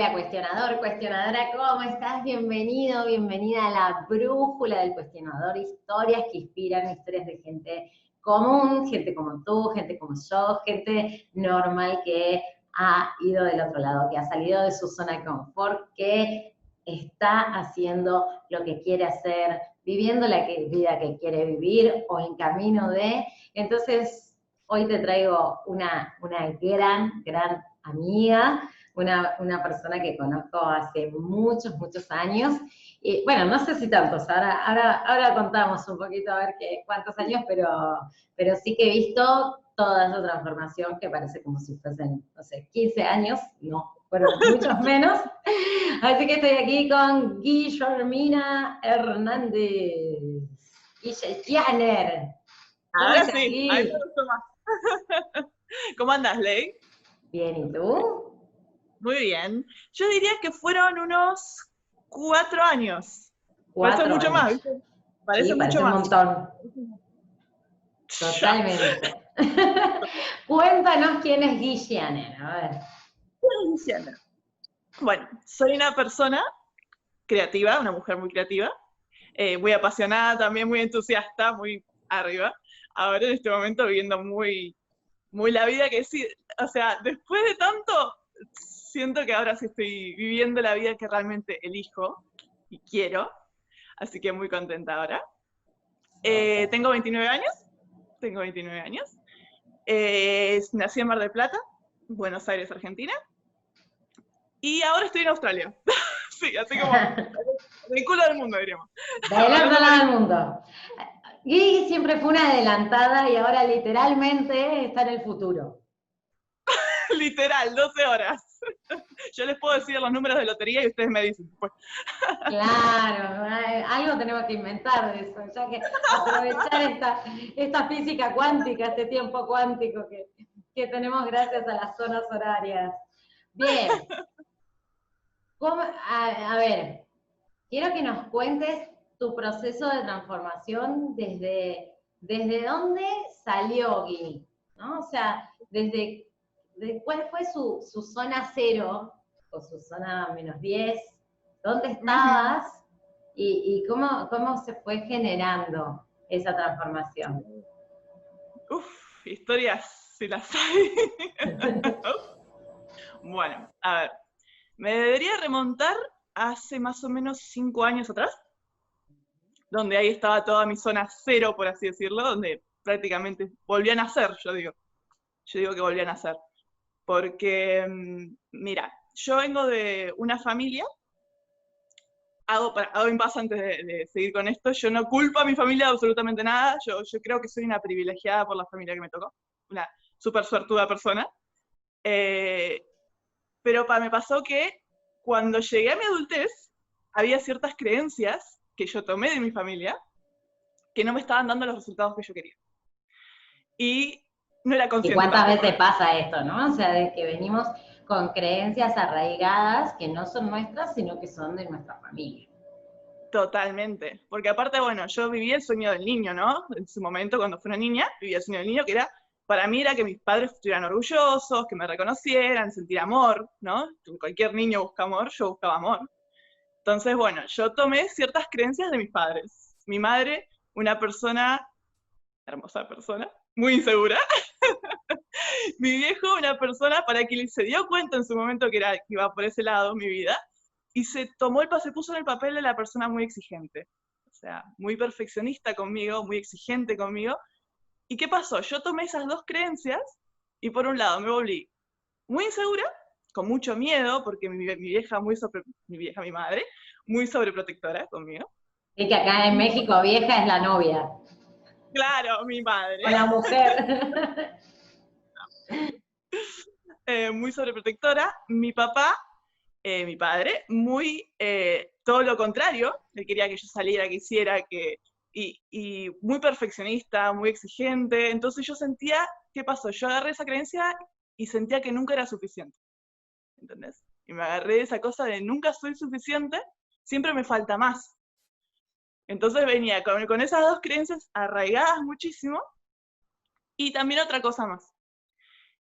Hola, cuestionador, cuestionadora, ¿cómo estás? Bienvenido, bienvenida a la brújula del cuestionador, historias que inspiran, historias de gente común, gente como tú, gente como yo, gente normal que ha ido del otro lado, que ha salido de su zona de confort, que está haciendo lo que quiere hacer, viviendo la vida que quiere vivir o en camino de. Entonces, hoy te traigo una gran amiga, una persona que conozco hace muchos, muchos años. Y bueno, no sé si tantos, ahora contamos un poquito a ver cuántos años, pero sí que he visto toda esa transformación que parece como si fuesen, no sé, 15 años, no, fueron muchos menos. Así que estoy aquí con Guillermina Hernández, Guille Janer. ¿Cómo Ahora estás, sí, a mí me Gui? gustó más. ¿Cómo andas, Ley? Bien, ¿y tú? Muy bien. Yo diría que fueron unos 4 años. Parece 4 mucho más, años. ¿viste? Sí, Parece mucho parece un más. montón. Ya. Totalmente. Cuéntanos quién es Guille. A ver. Diciendo. Bueno, soy una persona creativa, una mujer muy creativa, muy apasionada también, muy entusiasta, muy arriba. Ahora en este momento viviendo muy la vida que sí, o sea, después de tanto, siento que ahora sí estoy viviendo la vida que realmente elijo y quiero, así que muy contenta ahora. Tengo 29 años, tengo 29 años. Nací en Mar del Plata, Buenos Aires, Argentina, y ahora estoy en Australia. Sí, así como el culo del mundo, diríamos. Del otro Hablando por lado del mundo. Gui siempre fue una adelantada y ahora literalmente está en el futuro. literal, 12 horas. Yo les puedo decir los números de lotería y ustedes me dicen. Pues. Claro, algo tenemos que inventar de eso, ya que aprovechar esta física cuántica, este tiempo cuántico que tenemos gracias a las zonas horarias. Bien, a ver, quiero que nos cuentes tu proceso de transformación desde dónde salió Gui, ¿no? O sea, cuál fue su zona cero o su zona -10, dónde estabas y cómo se fue generando esa transformación. Uf, historias si las hay. Bueno, a ver, me debería remontar hace más o menos 5 años atrás, donde ahí estaba toda mi zona cero, por así decirlo, donde prácticamente volví a nacer, yo digo. Yo digo que volví a nacer. Porque, mira, yo vengo de una familia, hago un paso antes de seguir con esto, yo no culpo a mi familia de absolutamente nada, yo creo que soy una privilegiada por la familia que me tocó, una súper suertuda persona. Eh, pero me pasó que cuando llegué a mi adultez, había ciertas creencias que yo tomé de mi familia que no me estaban dando los resultados que yo quería. Y no era ¿Y consciente cuántas tampoco, veces ¿no? pasa esto, no? O sea, de que venimos con creencias arraigadas que no son nuestras, sino que son de nuestra familia. Totalmente. Porque aparte, bueno, yo viví el sueño del niño, ¿no? En su momento, cuando fui una niña, viví el sueño del niño, que era, para mí era que mis padres estuvieran orgullosos, que me reconocieran, sentir amor, ¿no? Cualquier niño busca amor, yo buscaba amor. Entonces, bueno, yo tomé ciertas creencias de mis padres. Mi madre, una persona, hermosa persona, muy insegura. Mi viejo, una persona para quien se dio cuenta en su momento que iba por ese lado mi vida, y se puso en el papel de la persona muy exigente. O sea, muy perfeccionista conmigo, muy exigente conmigo. ¿Y qué pasó? Yo tomé esas dos creencias y por un lado me volví muy insegura, con mucho miedo, porque mi madre, muy sobreprotectora conmigo. Y que acá en México vieja es la novia, Claro, mi madre. o la mujer. Muy sobreprotectora. Mi papá, mi padre, muy todo lo contrario. Él quería que yo saliera, que hiciera, y muy perfeccionista, muy exigente. Entonces yo sentía, ¿qué pasó? Yo agarré esa creencia y sentía que nunca era suficiente. ¿Entendés? Y me agarré de esa cosa de nunca soy suficiente, siempre me falta más. Entonces venía con esas dos creencias arraigadas muchísimo. Y también otra cosa más.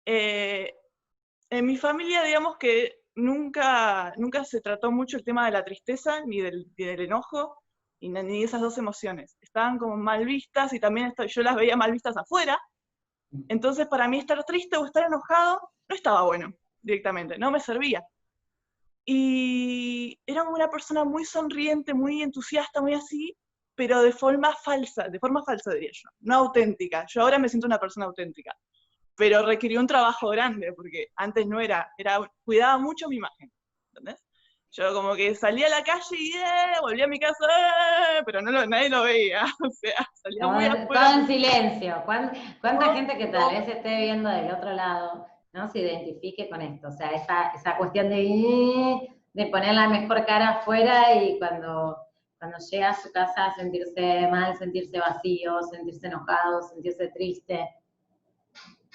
En mi familia, digamos que nunca se trató mucho el tema de la tristeza, ni del enojo, ni de esas dos emociones. Estaban como mal vistas y también yo las veía mal vistas afuera. Entonces para mí estar triste o estar enojado no estaba bueno directamente, no me servía. Y era como una persona muy sonriente, muy entusiasta, muy así, pero de forma falsa diría yo, no auténtica. Yo ahora me siento una persona auténtica, pero requirió un trabajo grande, porque antes no cuidaba mucho mi imagen, ¿entendés? Yo como que salía a la calle y volvía a mi casa, pero nadie lo veía, o sea, salía muy afuera. Todo en silencio. ¿Cuánta gente que tal Todo. vez esté viendo del otro lado, ¿no? Se identifique con esto? O sea, esa cuestión de poner la mejor cara afuera y cuando llega a su casa sentirse mal, sentirse vacío, sentirse enojado, sentirse triste.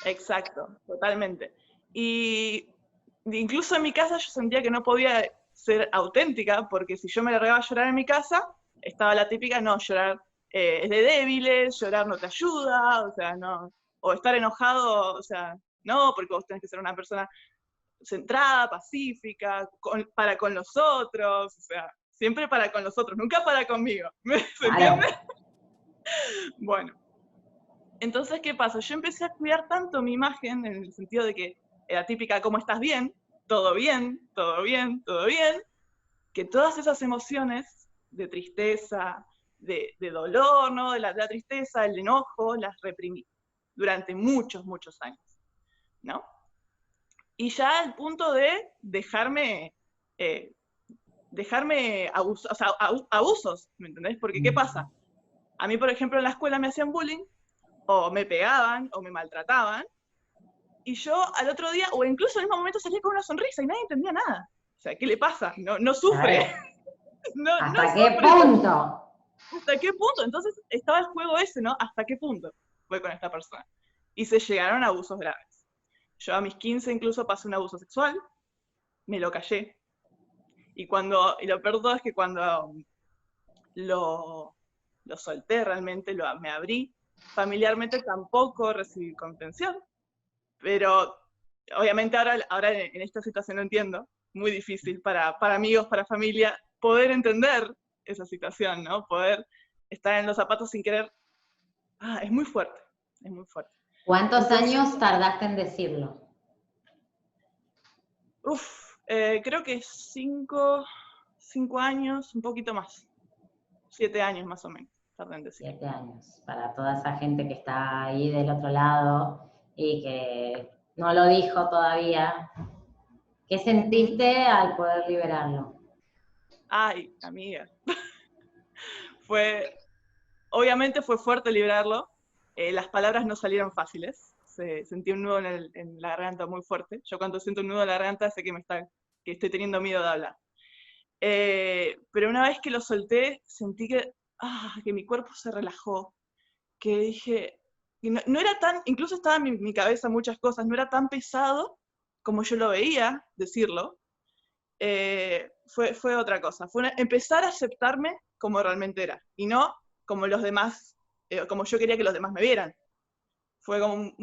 Exacto, totalmente. Y incluso en mi casa yo sentía que no podía ser auténtica, porque si yo me largaba a llorar en mi casa, estaba la típica, no, llorar es de débiles, llorar no te ayuda, o sea, no, o estar enojado, o sea, no, porque vos tenés que ser una persona centrada, pacífica, para con los otros, o sea, siempre para con los otros, nunca para conmigo, ¿se entiende? Bueno. Entonces, ¿qué pasa? Yo empecé a cuidar tanto mi imagen, en el sentido de que era típica, ¿cómo estás? Bien, todo bien, todo bien, todo bien, que todas esas emociones de tristeza, de dolor, ¿no? De la tristeza, el enojo, las reprimí durante muchos, muchos años, ¿no? Y ya al punto de dejarme abusos, ¿me entendés? Porque, ¿qué pasa? A mí, por ejemplo, en la escuela me hacían bullying, o me pegaban, o me maltrataban, y yo al otro día, o incluso en el mismo momento, salía con una sonrisa y nadie entendía nada. O sea, ¿qué le pasa? No sufre. Claro. No ¿Hasta qué sufre. punto? ¿Hasta qué punto? Entonces estaba el juego ese, ¿no? ¿Hasta qué punto fue con esta persona? Y se llegaron a abusos graves. Yo a mis 15 incluso pasé un abuso sexual, me lo callé. Y lo peor de todo es que cuando lo solté realmente, me abrí, familiarmente tampoco recibí contención. Pero obviamente ahora en esta situación lo entiendo, muy difícil para amigos, para familia, poder entender esa situación, ¿no? Poder estar en los zapatos sin querer. Es muy fuerte, es muy fuerte. ¿Cuántos Entonces, años tardaste en decirlo? creo que 5 años, un poquito más, 7 años más o menos, tardé en decir. 7 años. Para toda esa gente que está ahí del otro lado y que no lo dijo todavía, ¿qué sentiste al poder liberarlo? Ay, amiga, obviamente fue fuerte liberarlo, las palabras no salieron fáciles, sentí un nudo en la garganta muy fuerte. Yo cuando siento un nudo en la garganta sé que estoy teniendo miedo de hablar. Pero una vez que lo solté, sentí que mi cuerpo se relajó, que dije, y no era tan, incluso estaba en mi cabeza muchas cosas, no era tan pesado como yo lo veía decirlo. Fue otra cosa, empezar a aceptarme como realmente era, y no como los demás, como yo quería que los demás me vieran. Fue como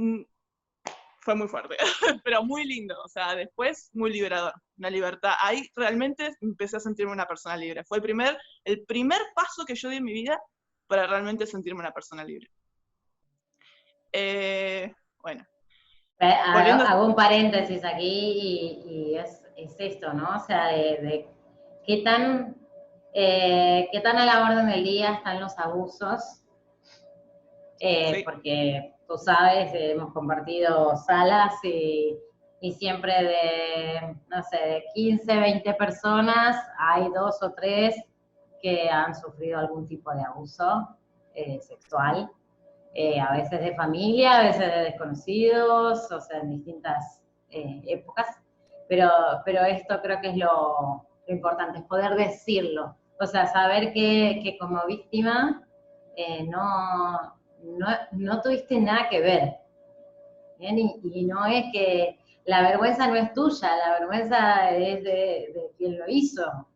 fue muy fuerte, pero muy lindo, o sea, después muy liberador, una libertad. Ahí realmente empecé a sentirme una persona libre. Fue el primer paso que yo di en mi vida para realmente sentirme una persona libre. Bueno, volviendo. Hago un paréntesis aquí y es esto, ¿no? O sea, de qué tan a la orden del día están los abusos, Sí. porque tú sabes, hemos compartido salas y siempre no sé, de 15, 20 personas, hay 2 o 3 que han sufrido algún tipo de abuso sexual. A veces de familia, a veces de desconocidos, o sea, en distintas épocas, pero esto creo que es lo importante, es poder decirlo, o sea, saber que como víctima no tuviste nada que ver, ¿bien? Y no es que la vergüenza no es tuya, la vergüenza es de quien lo hizo.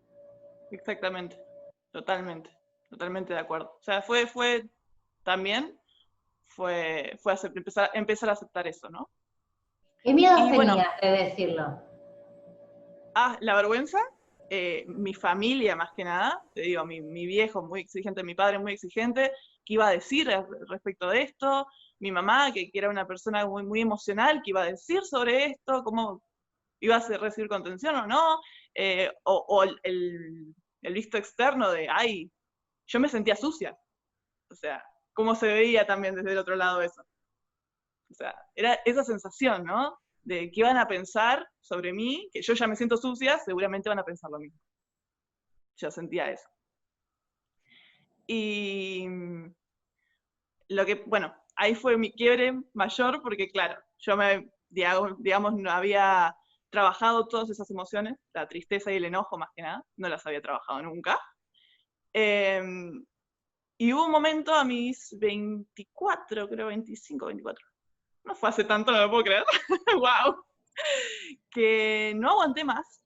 Exactamente, totalmente, totalmente de acuerdo. O sea, también empezar a aceptar eso, ¿no? ¿Qué miedos Y bueno, tenías de decirlo? La vergüenza, mi familia más que nada, te digo, mi viejo muy exigente, mi padre muy exigente, ¿qué iba a decir respecto de esto? Mi mamá, que era una persona muy, muy emocional, ¿qué iba a decir sobre esto? ¿Cómo iba a recibir contención o no? O el visto externo de, ay, yo me sentía sucia. O sea, cómo se veía también desde el otro lado eso. O sea, era esa sensación, ¿no? De qué van a pensar sobre mí, que yo ya me siento sucia, seguramente van a pensar lo mismo. Yo sentía eso. Y lo que, bueno, ahí fue mi quiebre mayor, porque claro, yo digamos, no había trabajado todas esas emociones, la tristeza y el enojo más que nada, no las había trabajado nunca. Y hubo un momento a mis 24, creo 25, 24, no fue hace tanto, no lo puedo creer, wow, que no aguanté más,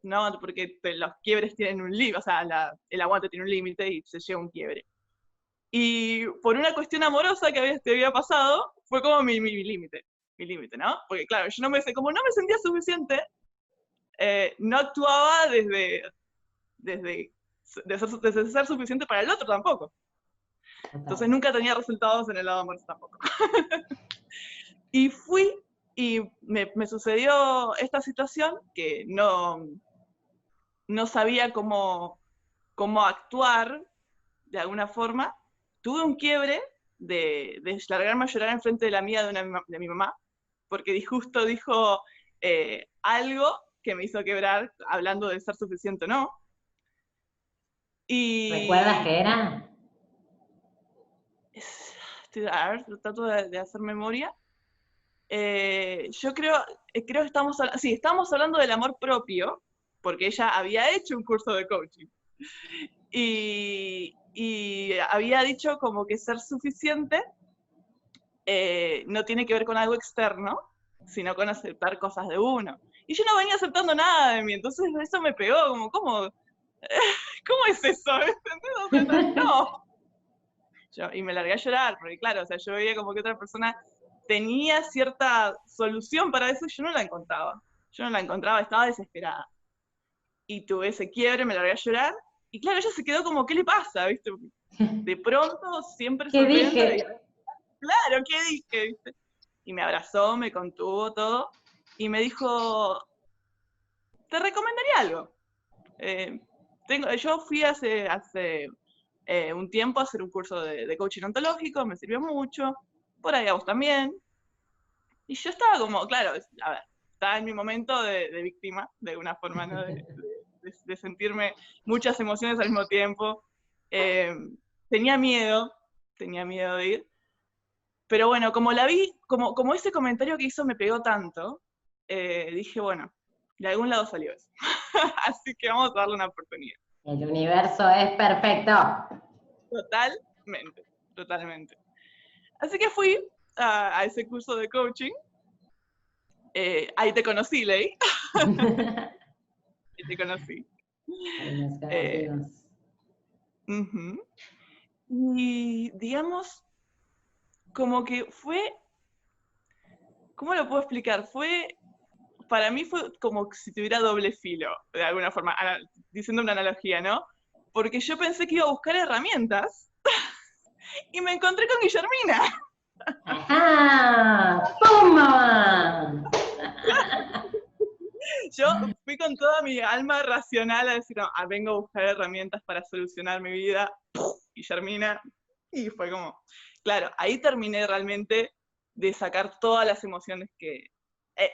no aguanté porque los quiebres tienen un límite, o sea, el aguante tiene un límite y se llega a un quiebre. Y por una cuestión amorosa que había pasado, fue como mi límite, ¿no? Porque claro, yo como no me sentía suficiente, no actuaba desde ser suficiente para el otro tampoco. Entonces nunca tenía resultados en el lado amoroso tampoco. Y fui y me sucedió esta situación que no sabía cómo actuar de alguna forma. Tuve un quiebre de largarme a llorar enfrente de la mía de mi mamá, porque justo dijo algo que me hizo quebrar, hablando de ser suficiente o no. ¿Recuerdas Y qué era? a ver, trato de hacer memoria. Yo creo que estamos hablando del amor propio, porque ella había hecho un curso de coaching. Y había dicho como que ser suficiente no tiene que ver con algo externo, sino con aceptar cosas de uno. Y yo no venía aceptando nada de mí, entonces eso me pegó, como, ¿cómo es eso? ¿Entendés? No. Y me largué a llorar, porque claro, o sea, yo veía como que otra persona tenía cierta solución para eso y yo no la encontraba. Yo no la encontraba, estaba desesperada. Y tuve ese quiebre, me largué a llorar, y claro, ella se quedó como, ¿qué le pasa? ¿Viste? De pronto siempre ¿Qué sorprende. dije? Claro, ¿qué dije? ¿Viste? Y me abrazó, me contuvo todo, y me dijo, te recomendaría algo. Yo fui hace un tiempo a hacer un curso de coaching ontológico, me sirvió mucho, por ahí a vos también. Y yo estaba como, claro, a ver, estaba en mi momento de víctima, de alguna forma, ¿no? De sentirme muchas emociones al mismo tiempo. Eh, tenía miedo de ir. Pero bueno, como la vi, como ese comentario que hizo me pegó tanto, dije, bueno, de algún lado salió eso. Así que vamos a darle una oportunidad. El universo es perfecto. Totalmente, totalmente. Así que fui a ese curso de coaching. Ahí te conocí, Ley. Ahí te conocí. Ahí nos conocimos. Y digamos, como que fue, ¿cómo lo puedo explicar? Para mí fue como si tuviera doble filo, de alguna forma, diciendo una analogía, ¿no? Porque yo pensé que iba a buscar herramientas y me encontré con Guillermina. ¡Ajá! ¡Pum, mamá! Yo fui con toda mi alma racional a decir, no, vengo a buscar herramientas para solucionar mi vida, Guillermina, y fue como, claro, ahí terminé realmente de sacar todas las emociones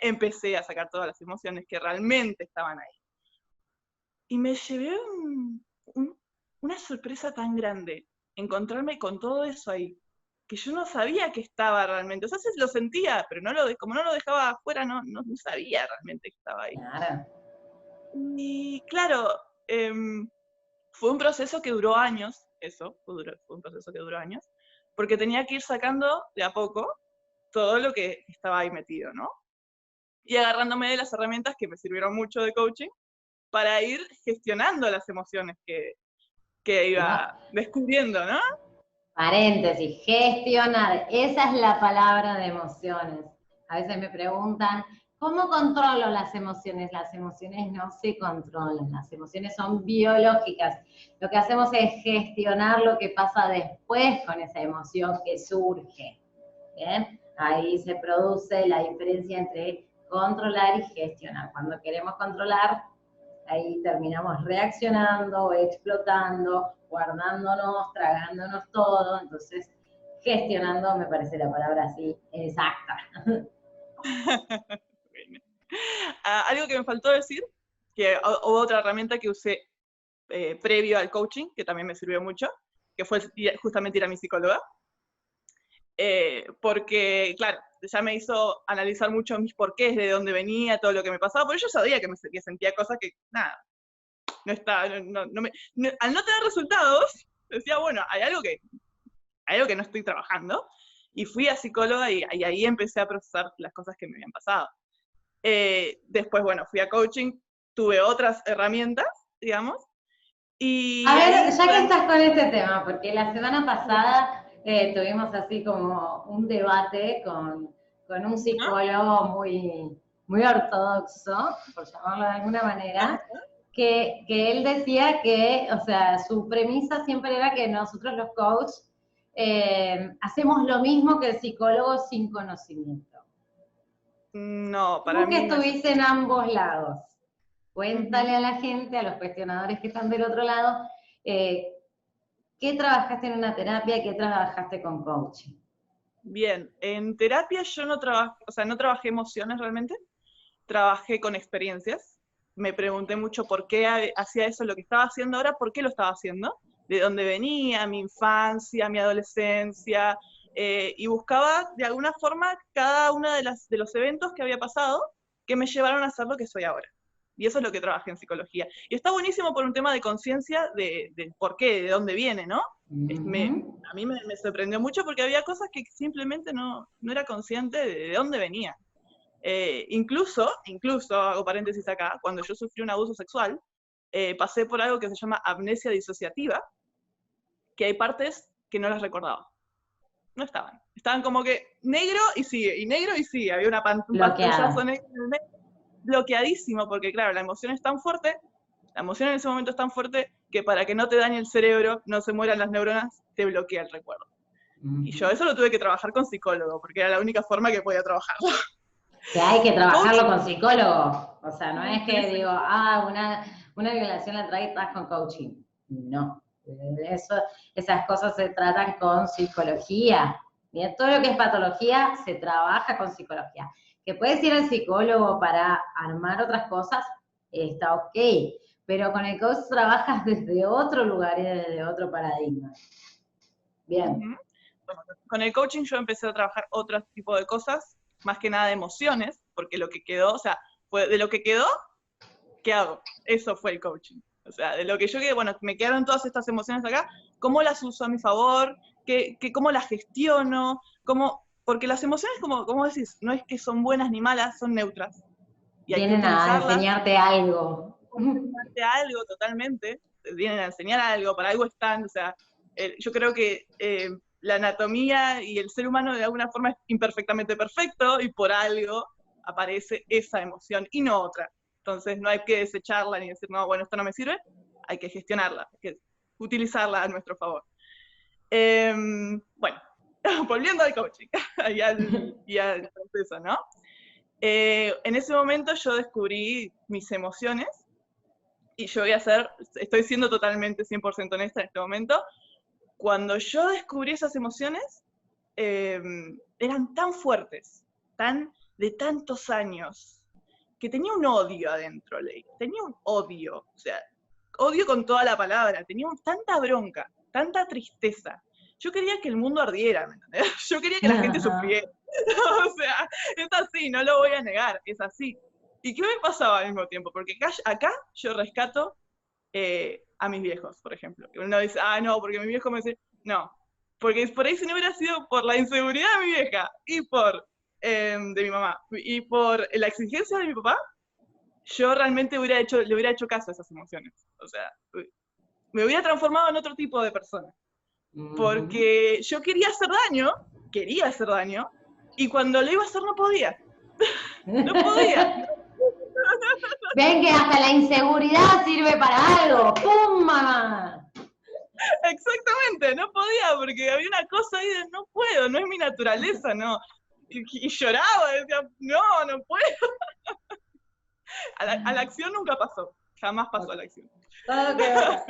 empecé a sacar todas las emociones que realmente estaban ahí. Y me llevé una sorpresa tan grande, encontrarme con todo eso ahí, que yo no sabía que estaba realmente. O sea, sí lo sentía, pero como no lo dejaba afuera, no sabía realmente que estaba ahí. Claro. Y claro, fue un proceso que duró años, fue un proceso que duró años, porque tenía que ir sacando de a poco todo lo que estaba ahí metido, ¿no? Y agarrándome de las herramientas que me sirvieron mucho de coaching para ir gestionando las emociones que iba descubriendo, ¿no? Paréntesis, gestionar. Esa es la palabra de emociones. A veces me preguntan, ¿Cómo controlo las emociones? Las emociones no se controlan, las emociones son biológicas. Lo que hacemos es gestionar lo que pasa después con esa emoción que surge. ¿Bien? Ahí se produce la diferencia entre controlar y gestionar. Cuando queremos controlar, ahí terminamos reaccionando, explotando, guardándonos, tragándonos todo. Entonces, gestionando me parece la palabra así exacta. Algo que me faltó decir, que hubo otra herramienta que usé previo al coaching, que también me sirvió mucho, que fue justamente ir a mi psicóloga. Porque, claro, ya me hizo analizar mucho mis porqués, de dónde venía, todo lo que me pasaba, porque yo sabía que sentía cosas que, nada, no estaba, al no tener resultados, decía, bueno, hay algo que no estoy trabajando, y fui a psicóloga y ahí empecé a procesar las cosas que me habían pasado. Después, bueno, fui a coaching, tuve otras herramientas, digamos, y a ver, ahí, ya que estás con este tema, porque la semana pasada tuvimos así como un debate con un psicólogo muy ortodoxo, por llamarlo de alguna manera, que él decía que, o sea, su premisa siempre era que nosotros los coaches hacemos lo mismo que el psicólogo sin conocimiento. no, para Tú que mí no es. estuviste en ambos lados, cuéntale a la gente, a los cuestionadores que están del otro lado, ¿qué trabajaste en una terapia y qué trabajaste con coaching? Bien, en terapia yo no trabajé emociones realmente, trabajé con experiencias. Me pregunté mucho por qué hacía eso, lo que estaba haciendo ahora, por qué lo estaba haciendo, de dónde venía, mi infancia, mi adolescencia, y buscaba de alguna forma cada uno de los eventos que había pasado que me llevaron a ser lo que soy ahora. Y eso es lo que trabajé en psicología. Y está buenísimo por un tema de conciencia de por qué, de dónde viene, ¿no? A mí me sorprendió mucho porque había cosas que simplemente no era consciente de dónde venían. Incluso, hago paréntesis acá, cuando yo sufrí un abuso sexual, pasé por algo que se llama amnesia disociativa, que hay partes que no las recordaba. No estaban. Estaban como que negro y sigue, había un pantallazo negro, bloqueadísimo, porque claro, la emoción es tan fuerte, la emoción en ese momento es tan fuerte que para que no te dañe el cerebro, no se mueran las neuronas, te bloquea el recuerdo. Y yo eso lo tuve que trabajar con psicólogo, porque era la única forma que podía trabajarlo. Que hay que trabajarlo con psicólogo. O sea, no es que digo, una violación la traes con coaching. No. Esas cosas se tratan con psicología. Bien, todo lo que es patología se trabaja con psicología. Que puedes ir al psicólogo para armar otras cosas, está ok. Pero con el coach trabajas desde otro lugar y desde otro paradigma. Bien. Bueno, con el coaching yo empecé a trabajar otro tipo de cosas, más que nada de emociones, porque lo que quedó, o sea, de lo que quedó, ¿qué hago? Eso fue el coaching. O sea, de lo que yo quedé, bueno, me quedaron todas estas emociones acá, ¿cómo las uso a mi favor? ¿Cómo las gestiono? Porque las emociones, como decís, no es que son buenas ni malas, son neutras. Y hay que Vienen a utilizarlas. enseñarte algo. Enseñarte algo totalmente, vienen a enseñar algo, para algo están, o sea, yo creo que la anatomía y el ser humano de alguna forma es imperfectamente perfecto y por algo aparece esa emoción y no otra. Entonces no hay que desecharla ni decir, no, bueno, esto no me sirve, hay que gestionarla, hay que utilizarla a nuestro favor. Bueno, volviendo al coaching y al proceso, ¿no? En ese momento yo descubrí mis emociones y yo estoy siendo totalmente 100% honesta en este momento, cuando yo descubrí esas emociones, eran tan fuertes, de tantos años, que tenía un odio adentro, Ley. Tenía un odio, o sea, odio con toda la palabra, tenía tanta bronca, tanta tristeza. Yo quería que el mundo ardiera, ¿me entendés? Yo quería que la gente sufriera. O sea, es así, no lo voy a negar, es así. ¿Y qué me pasaba al mismo tiempo? Porque acá yo rescato a mis viejos, por ejemplo. Uno dice, no, porque mi viejo me dice, no, porque por ahí si no hubiera sido por la inseguridad de mi vieja y de mi mamá y por la exigencia de mi papá, yo realmente le hubiera hecho caso a esas emociones. O sea, me hubiera transformado en otro tipo de persona. Porque yo quería hacer daño, y cuando lo iba a hacer no podía. no podía. Ven que hasta la inseguridad sirve para algo. ¡Pum, mamá! Exactamente, no podía, porque había una cosa ahí de no puedo, no es mi naturaleza, no. Y lloraba, decía, no puedo. A la acción nunca pasó, jamás pasó a la acción. Todo quedó acá.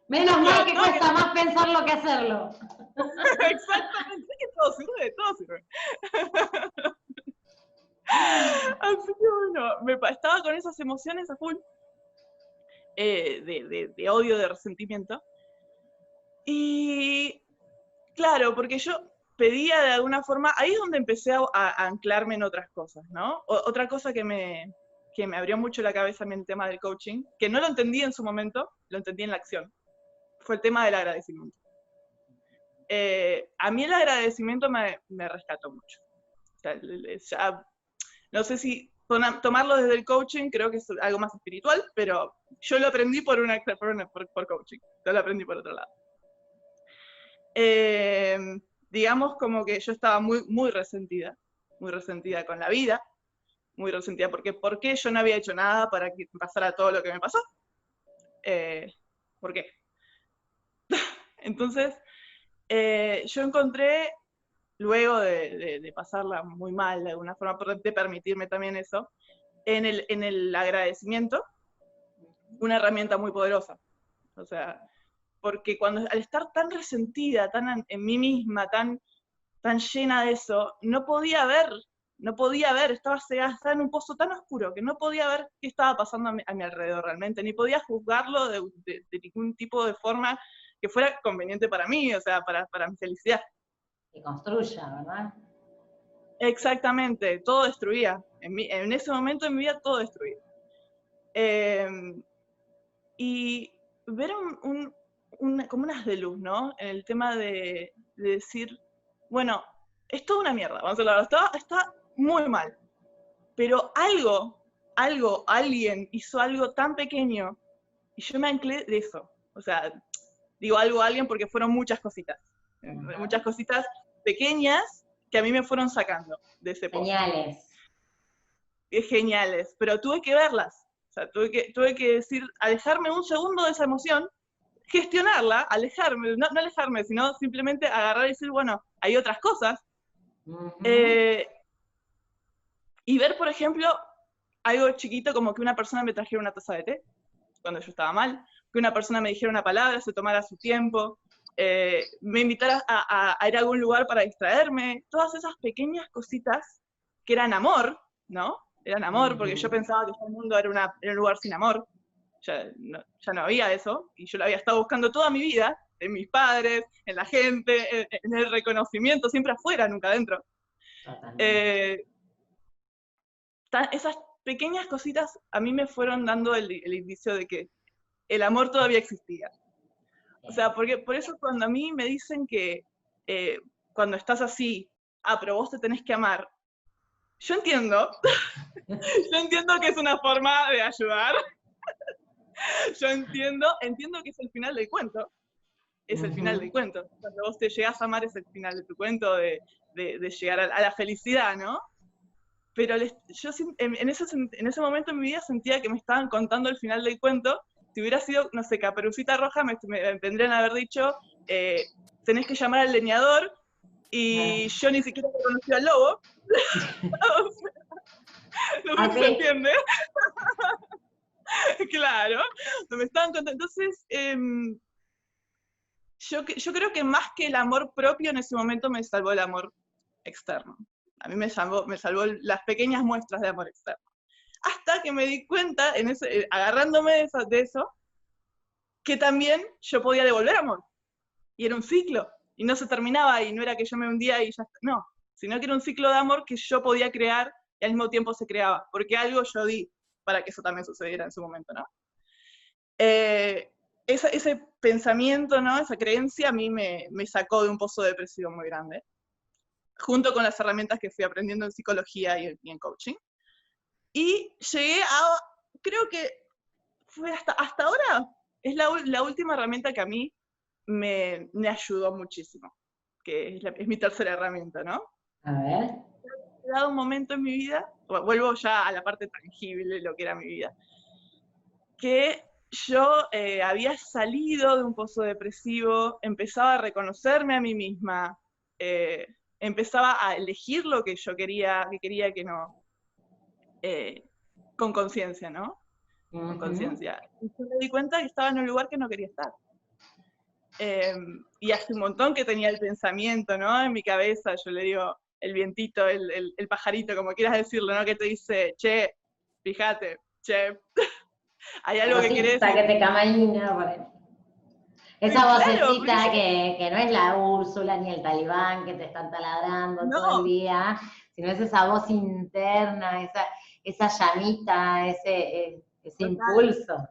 Menos mal que cuesta más pensarlo que hacerlo. Exactamente, es que todo sirve, todo sirve. Así que bueno, estaba con esas emociones a full, de odio, de resentimiento. Y claro, porque yo pedía de alguna forma, ahí es donde empecé a anclarme en otras cosas, ¿no? Otra cosa que me abrió mucho la cabeza en el tema del coaching, que no lo entendí en su momento, lo entendí en la acción, fue el tema del agradecimiento. A mí el agradecimiento me rescató mucho. O sea, ya, no sé si tomarlo desde el coaching, creo que es algo más espiritual, pero yo lo aprendí por coaching, yo lo aprendí por otro lado. Digamos como que yo estaba muy resentida con la vida, muy resentida porque ¿por qué yo no había hecho nada para que pasara todo lo que me pasó? ¿Por qué? Entonces, yo encontré, luego de pasarla muy mal de alguna forma, de permitirme también eso, en el agradecimiento, una herramienta muy poderosa. O sea, porque al estar tan resentida, tan en mí misma, tan llena de eso, no podía ver, estaba cegada, estaba en un pozo tan oscuro que no podía ver qué estaba pasando a mi alrededor realmente, ni podía juzgarlo de ningún tipo de forma que fuera conveniente para mí, o sea, para mi felicidad. Que construya, ¿verdad? Exactamente, todo destruía. En ese momento en mi vida todo destruía. Y ver como unas de luz, ¿no? En el tema de decir, bueno, es toda una mierda, vamos a hablar, está muy mal, pero alguien hizo algo tan pequeño y yo me anclé de eso. O sea, digo alguien porque fueron muchas cositas pequeñas que a mí me fueron sacando de ese pozo. Señales. Geniales, pero tuve que verlas. O sea, tuve que decir, alejarme un segundo de esa emoción, gestionarla, alejarme, no alejarme, sino simplemente agarrar y decir, bueno, hay otras cosas. Y ver, por ejemplo, algo chiquito como que una persona me trajera una taza de té, cuando yo estaba mal, que una persona me dijera una palabra, se tomara su tiempo, me invitara a ir a algún lugar para distraerme, todas esas pequeñas cositas que eran amor, ¿no? Eran amor, porque yo pensaba que el mundo era un lugar sin amor, ya no había eso, y yo lo había estado buscando toda mi vida, en mis padres, en la gente, en el reconocimiento, siempre afuera, nunca adentro. Esas pequeñas cositas a mí me fueron dando el indicio de que el amor todavía existía. O sea, porque por eso cuando a mí me dicen que cuando estás así, pero vos te tenés que amar, yo entiendo, yo entiendo que es una forma de ayudar, yo entiendo que es el final del cuento, es el final del cuento, cuando vos te llegás a amar es el final de tu cuento, de llegar a la felicidad, ¿no? Pero yo en ese momento en mi vida sentía que me estaban contando el final del cuento. Si hubiera sido, no sé, Caperucita Roja, me tendrían a haber dicho, tenés que llamar al leñador, y yo ni siquiera conocí al lobo. No se entiende. Claro, no me estaban contando. Entonces, yo creo que más que el amor propio en ese momento me salvó el amor externo. A mí me salvó las pequeñas muestras de amor externo. Hasta que me di cuenta, agarrándome de eso, que también yo podía devolver amor. Y era un ciclo. Y no se terminaba, y no era que yo me hundía y ya está. No, sino que era un ciclo de amor que yo podía crear y al mismo tiempo se creaba. Porque algo yo di para que eso también sucediera en su momento, ¿no? Ese pensamiento, ¿no? Esa creencia a mí me sacó de un pozo depresivo muy grande, junto con las herramientas que fui aprendiendo en psicología y en coaching. Y llegué creo que fue hasta ahora, es la última herramienta que a mí me ayudó muchísimo, que es mi tercera herramienta, ¿no? A ver. He dado un momento en mi vida, vuelvo ya a la parte tangible de lo que era mi vida, que yo había salido de un pozo depresivo, empezaba a reconocerme a mí misma, empezaba a elegir lo que yo quería que no, con conciencia, ¿no? Con conciencia. Y yo me di cuenta que estaba en un lugar que no quería estar. Y hace un montón que tenía el pensamiento, ¿no? En mi cabeza, yo le digo, el vientito, el pajarito, como quieras decirlo, ¿no? Que te dice, che, fíjate, che, hay algo que querés. Que te camina por ahí. Esa vocecita claro, que no es la Úrsula ni el Talibán que te están taladrando todo el día, sino es esa voz interna, esa llamita, ese impulso.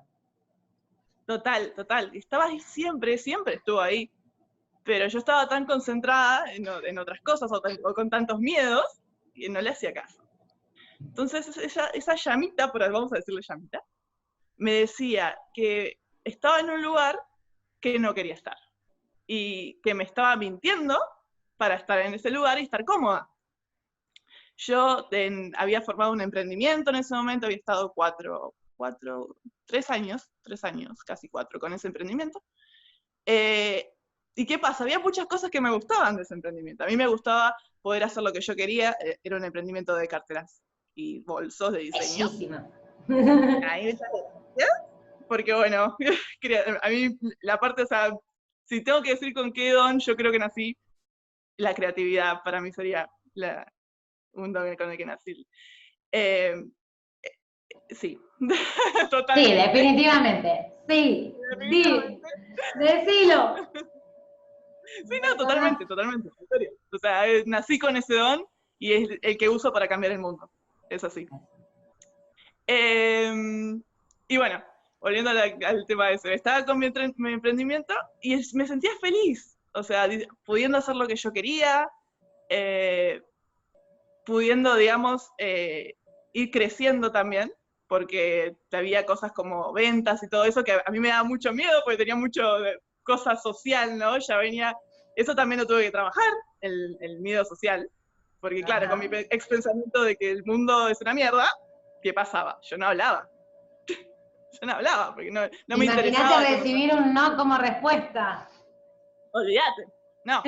Total. Estaba ahí siempre estuvo ahí. Pero yo estaba tan concentrada en otras cosas o con tantos miedos que no le hacía caso. Entonces esa llamita, vamos a decirle llamita, me decía que estaba en un lugar que no quería estar. Y que me estaba mintiendo para estar en ese lugar y estar cómoda. Yo había formado un emprendimiento en ese momento, había estado 3 años, casi 4 con ese emprendimiento. ¿Y qué pasa? Había muchas cosas que me gustaban de ese emprendimiento. A mí me gustaba poder hacer lo que yo quería, era un emprendimiento de carteras y bolsos de diseño. Ahí me porque bueno, a mí la parte, o sea, si tengo que decir con qué don, yo creo que nací, la creatividad para mí sería un don con el que nací. Sí, totalmente. Sí, definitivamente. Sí, decilo. Sí, no, totalmente. En serio. O sea, nací con ese don y es el que uso para cambiar el mundo. Es así. Y bueno, volviendo al tema de eso, estaba con mi emprendimiento y me sentía feliz. O sea, pudiendo hacer lo que yo quería, pudiendo, digamos, ir creciendo también, porque había cosas como ventas y todo eso que a mí me daba mucho miedo porque tenía mucho cosa social, ¿no? Ya venía, eso también lo tuve que trabajar, el miedo social, porque claro, con mi ex pensamiento de que el mundo es una mierda, ¿qué pasaba? Yo no hablaba, porque no me interesaba. Imagínate recibir un no como respuesta. Olvídate, no,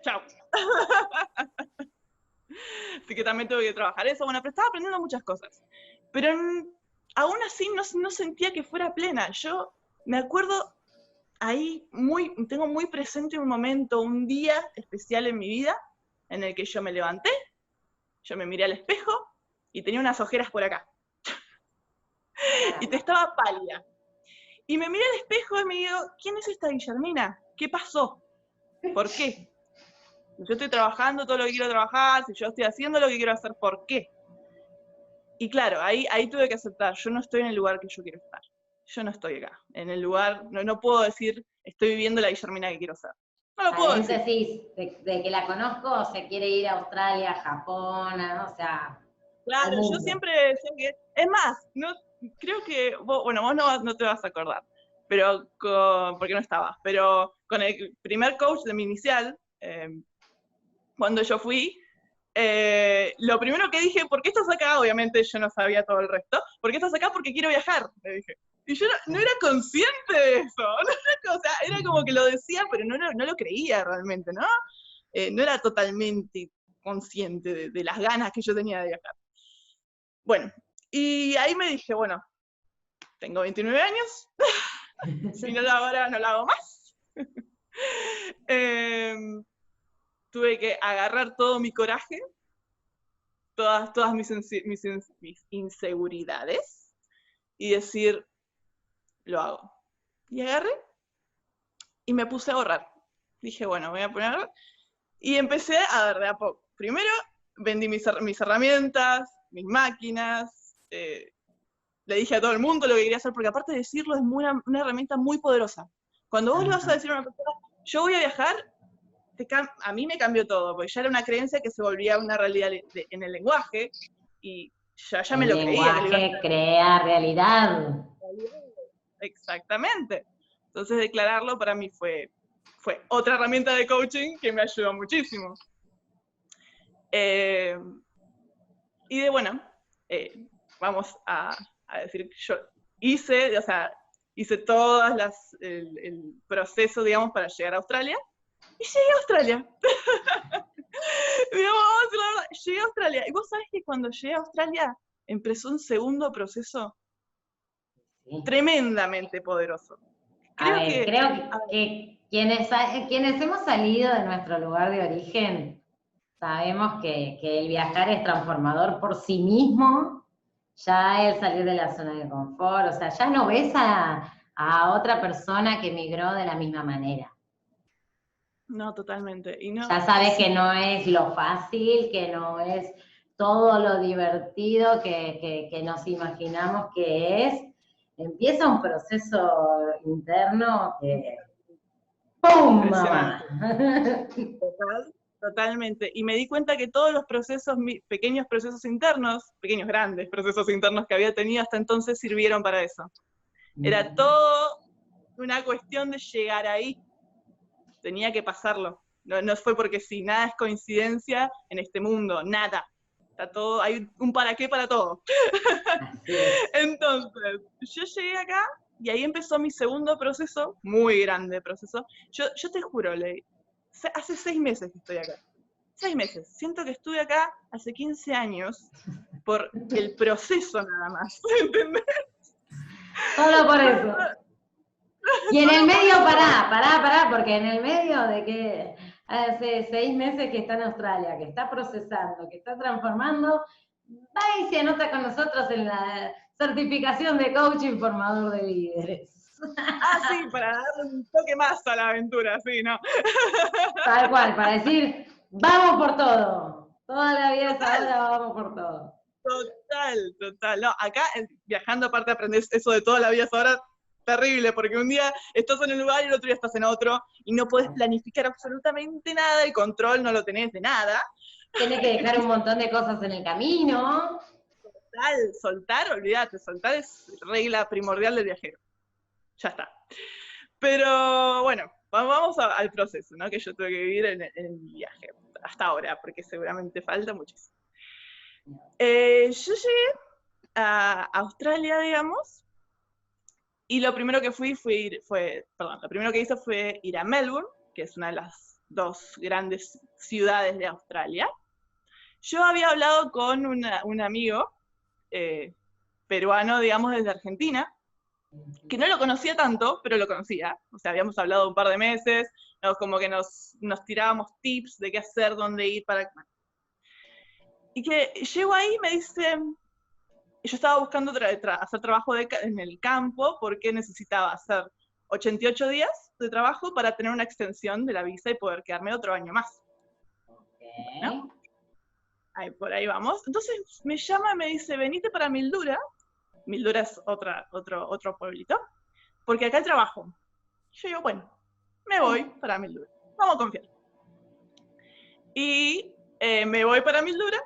chao. Así que también tuve que trabajar eso, bueno, pero estaba aprendiendo muchas cosas, pero aún así no sentía que fuera plena. Yo me acuerdo ahí, tengo muy presente un momento, un día especial en mi vida, en el que yo me levanté, yo me miré al espejo y tenía unas ojeras por acá. Y estaba pálida. Y me miré al espejo y me digo, ¿quién es esta Guillermina? ¿Qué pasó? ¿Por qué? Si yo estoy trabajando todo lo que quiero trabajar, si yo estoy haciendo lo que quiero hacer, ¿por qué? Y claro, ahí tuve que aceptar, yo no estoy en el lugar que yo quiero estar. Yo no estoy acá, en el lugar, no puedo decir, estoy viviendo la Guillermina que quiero ser. No lo puedo decir. Decís, de que la conozco, se quiere ir a Australia, Japón, o sea... Claro, yo siempre decía que... Es más, creo que, vos no te vas a acordar, pero porque no estabas, pero con el primer coach de mi inicial, cuando yo fui, lo primero que dije, ¿por qué estás acá? Obviamente yo no sabía todo el resto. ¿Por qué estás acá? Porque quiero viajar, le dije. Y yo no era consciente de eso. O sea, era como que lo decía, pero no lo creía realmente, ¿no? No era totalmente consciente de las ganas que yo tenía de viajar. Bueno, y ahí me dije, bueno, tengo 29 años, si no lo hago ahora, no lo hago más. Tuve que agarrar todo mi coraje, todas mis inseguridades, y decir, lo hago. Y agarré, y me puse a ahorrar. Dije, bueno, voy a poner, y empecé a ver de a poco. Primero, vendí mis herramientas, mis máquinas, le dije a todo el mundo lo que quería hacer, porque aparte de decirlo es una herramienta muy poderosa. Cuando vos le vas a decir a una persona, yo voy a viajar, a mí me cambió todo, porque ya era una creencia que se volvía una realidad en el lenguaje, y ya me lo creía. El lenguaje crea realidad. Exactamente. Entonces declararlo para mí fue otra herramienta de coaching que me ayudó muchísimo. Y bueno, vamos a decir, yo hice todas el proceso, digamos, para llegar a Australia, y llegué a Australia. Digamos, vamos a decir la verdad, llegué a Australia. Y vos sabés que cuando llegué a Australia empezó un segundo proceso tremendamente poderoso. Creo que quienes hemos salido de nuestro lugar de origen, sabemos que el viajar es transformador por sí mismo, ya el salir de la zona de confort, o sea, ya no ves a otra persona que migró de la misma manera. No, totalmente. Y no, ya sabes que no es lo fácil, que no es todo lo divertido que nos imaginamos que es. Empieza un proceso interno que ¡pum! Mamá. Totalmente. Y me di cuenta que todos los procesos, pequeños procesos internos, pequeños grandes procesos internos que había tenido hasta entonces sirvieron para eso. Era todo una cuestión de llegar ahí. Tenía que pasarlo. No fue porque sí, nada es coincidencia en este mundo, nada. Está todo, hay un para qué para todo. Entonces, yo llegué acá y ahí empezó mi segundo proceso, muy grande proceso. Yo te juro, Ley, hace 6 meses que estoy acá. 6 meses. Siento que estuve acá hace 15 años por el proceso nada más. ¿Entendés? Solo por eso. Y en el medio, pará, porque en el medio de que hace 6 meses que está en Australia, que está procesando, que está transformando, va y se anota con nosotros en la certificación de coaching formador de líderes. Sí, para darle un toque más a la aventura, sí, ¿no? Tal cual, para decir, vamos por todo. Toda la vida es ahora, vamos por todo. Total. No, acá, viajando, aparte aprendes eso de toda la vida es ahora, terrible, porque un día estás en un lugar y el otro día estás en otro, y no podés planificar absolutamente nada, el control no lo tenés de nada. Tienes que dejar un montón de cosas en el camino. Soltar, olvídate, soltar es regla primordial del viajero. Ya está. Pero bueno, vamos al proceso, ¿no? Que yo tuve que vivir en el viaje, hasta ahora, porque seguramente falta muchísimo. Yo llegué a Australia, digamos, y lo primero que hice fue ir a Melbourne, que es una de las 2 grandes ciudades de Australia. Yo había hablado con un amigo peruano, digamos, desde Argentina, que no lo conocía tanto, pero lo conocía. O sea, habíamos hablado un par de meses, como que nos tirábamos tips de qué hacer, dónde ir, y que llego ahí y me dice, yo estaba buscando hacer trabajo en el campo porque necesitaba hacer 88 días de trabajo para tener una extensión de la visa y poder quedarme otro año más. Bueno, por ahí vamos. Entonces me llama y me dice, venite para Mildura. Mildura es otro pueblito, porque acá hay trabajo. Yo digo, bueno, me voy para Mildura. Vamos a confiar. Y me voy para Mildura.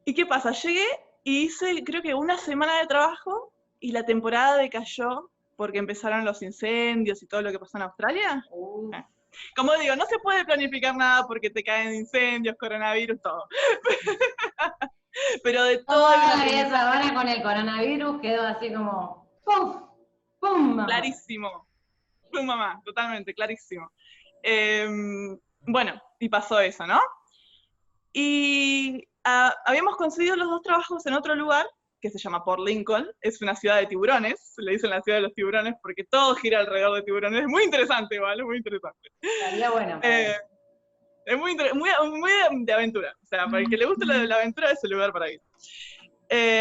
¿Y qué pasa? Llegué y hice, creo que 1 semana de trabajo y la temporada decayó porque empezaron los incendios y todo lo que pasó en Australia. Como digo, no se puede planificar nada porque te caen incendios, coronavirus, todo. Pero de todo... ahora con el coronavirus quedó así como ¡pum! ¡Pum! Mamá. Clarísimo. ¡Pum, mamá! Totalmente, clarísimo. Bueno, y pasó eso, ¿no? Y habíamos conseguido los 2 trabajos en otro lugar, que se llama Port Lincoln, es una ciudad de tiburones, le dicen la ciudad de los tiburones porque todo gira alrededor de tiburones, es muy interesante igual, es muy interesante. Estaría bueno. Es muy de aventura, o sea, para el que le guste la aventura es el lugar para ir.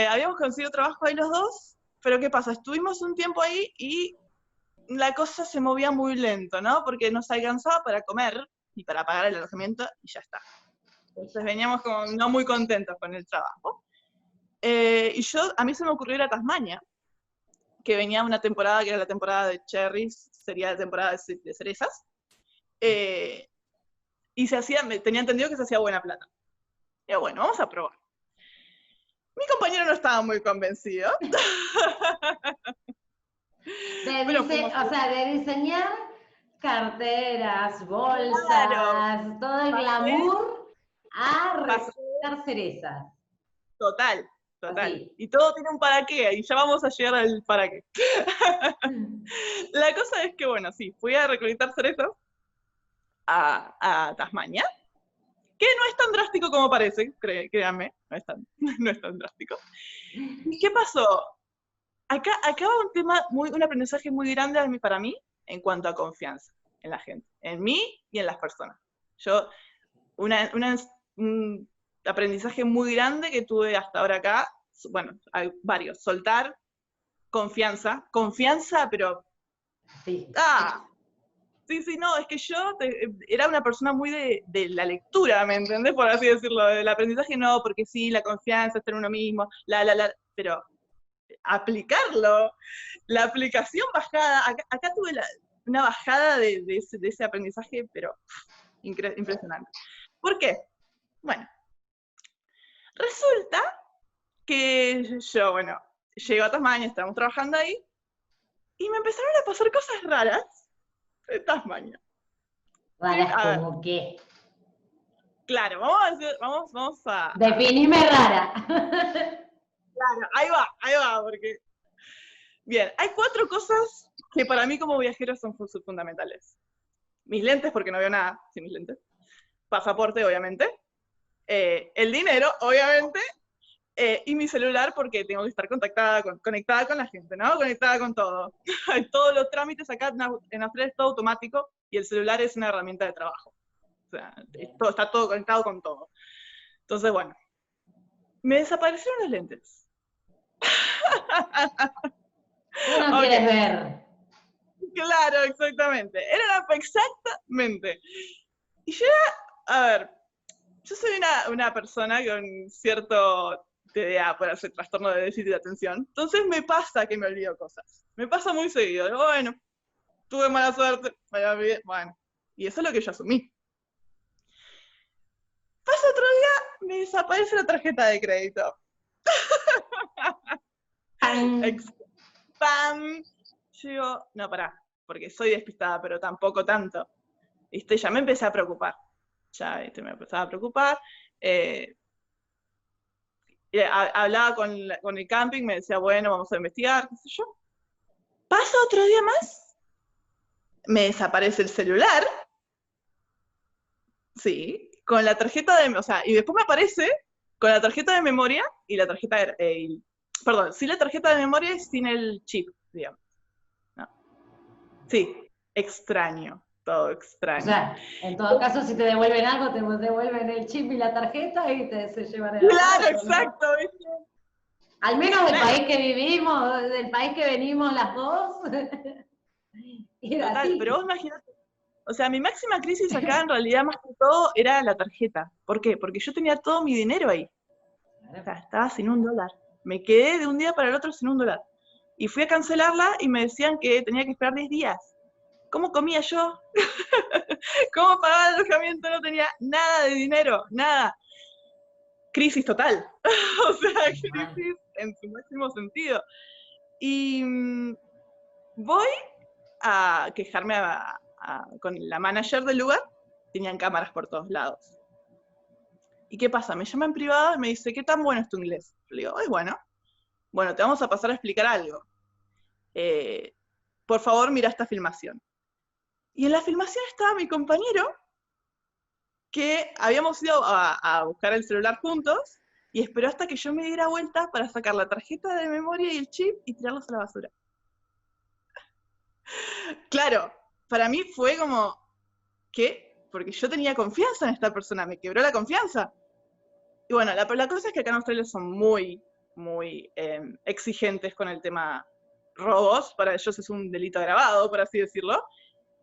Habíamos conseguido trabajo ahí los 2, pero ¿qué pasa? Estuvimos un tiempo ahí y la cosa se movía muy lento, ¿no? Porque nos alcanzaba para comer y para pagar el alojamiento y ya está. Entonces veníamos como no muy contentos con el trabajo. Y a mí se me ocurrió ir a Tasmania, que venía una temporada que era la temporada de cherries, sería la temporada de cerezas. Y tenía entendido que se hacía buena plata. Y bueno, vamos a probar. Mi compañero no estaba muy convencido. De diseñar carteras, bolsas, todo el glamour a recolectar cerezas. Total. total. Sí. Y todo tiene un para qué, y ya vamos a llegar al para qué. La cosa es que, bueno, sí, fui a recolectar cerezas a Tasmania, que no es tan drástico como parece, créanme, no es tan drástico. ¿Y qué pasó? Acá va un tema, un aprendizaje muy grande para mí en cuanto a confianza en la gente, en mí y en las personas. Un aprendizaje muy grande que tuve hasta ahora acá, bueno, hay varios, soltar confianza, pero... Sí. Sí, no, es que yo era una persona muy de la lectura, ¿me entendés? Por así decirlo, del aprendizaje no, porque sí, la confianza está en uno mismo, pero aplicarlo, la aplicación bajada, acá tuve una bajada de ese aprendizaje, pero impresionante. ¿Por qué? Bueno, resulta que yo, bueno, llego a Tasmania, estamos trabajando ahí, y me empezaron a pasar cosas raras en Tasmania. Raras como qué. Claro, vamos a... Definime rara. Claro, ahí va, porque... Bien, hay 4 cosas que para mí como viajero son fundamentales. Mis lentes, porque no veo nada sin mis lentes. Pasaporte, obviamente. El dinero, obviamente. Y mi celular, porque tengo que estar conectada con la gente, ¿no? Conectada con todo. Todos los trámites acá en Australia es todo automático y el celular es una herramienta de trabajo. O sea, está todo conectado con todo. Entonces, bueno, me desaparecieron los lentes. Tú no quieres ver. Claro, exactamente. Exactamente. Y yo, a ver, yo soy una persona con cierto TDA, por hacer trastorno de déficit de atención. Entonces me pasa que me olvido cosas. Me pasa muy seguido. Digo, bueno, tuve mala suerte, me olvidé. Bueno, y eso es lo que yo asumí. Pasa otro día, me desaparece la tarjeta de crédito. ¡Pam! Yo digo, no, pará, porque soy despistada, pero tampoco tanto. ¿Viste? Ya me empecé a preocupar. Me empezaba a preocupar. Hablaba con el camping, me decía, bueno, vamos a investigar, qué sé yo. Pasa otro día más, me desaparece el celular, sí, con la tarjeta y después me aparece con la tarjeta de memoria y la tarjeta perdón, sin la tarjeta de memoria y sin el chip, digamos. No. Sí, extraño, todo extraño. O sea, en todo caso, si te devuelven algo, te devuelven el chip y la tarjeta y se llevan el Claro, aparato, exacto, ¿no? ¿viste? Al menos del país que vivimos, del país que venimos las dos. Era Total, así. pero vos imaginate. O sea, mi máxima crisis acá en realidad más que todo era la tarjeta. ¿Por qué? Porque yo tenía todo mi dinero ahí. O sea, estaba sin $1. Me quedé de un día para el otro sin $1. Y fui a cancelarla y me decían que tenía que esperar 10 días. ¿Cómo comía yo? ¿Cómo pagaba el alojamiento? No tenía nada de dinero, nada. Crisis total. O sea, crisis en su máximo sentido. Y voy a quejarme con la manager del lugar. Tenían cámaras por todos lados. ¿Y qué pasa? Me llama en privado y me dice, ¿qué tan bueno es tu inglés? Le digo, es bueno. Bueno, te vamos a pasar a explicar algo. Por favor, mira esta filmación. Y en la filmación estaba mi compañero, que habíamos ido a buscar el celular juntos, y esperó hasta que yo me diera vuelta para sacar la tarjeta de memoria y el chip y tirarlos a la basura. Claro, para mí fue como, ¿qué? Porque yo tenía confianza en esta persona, me quebró la confianza. Y bueno, la cosa es que acá en Australia son muy exigentes con el tema robos, para ellos es un delito agravado, por así decirlo,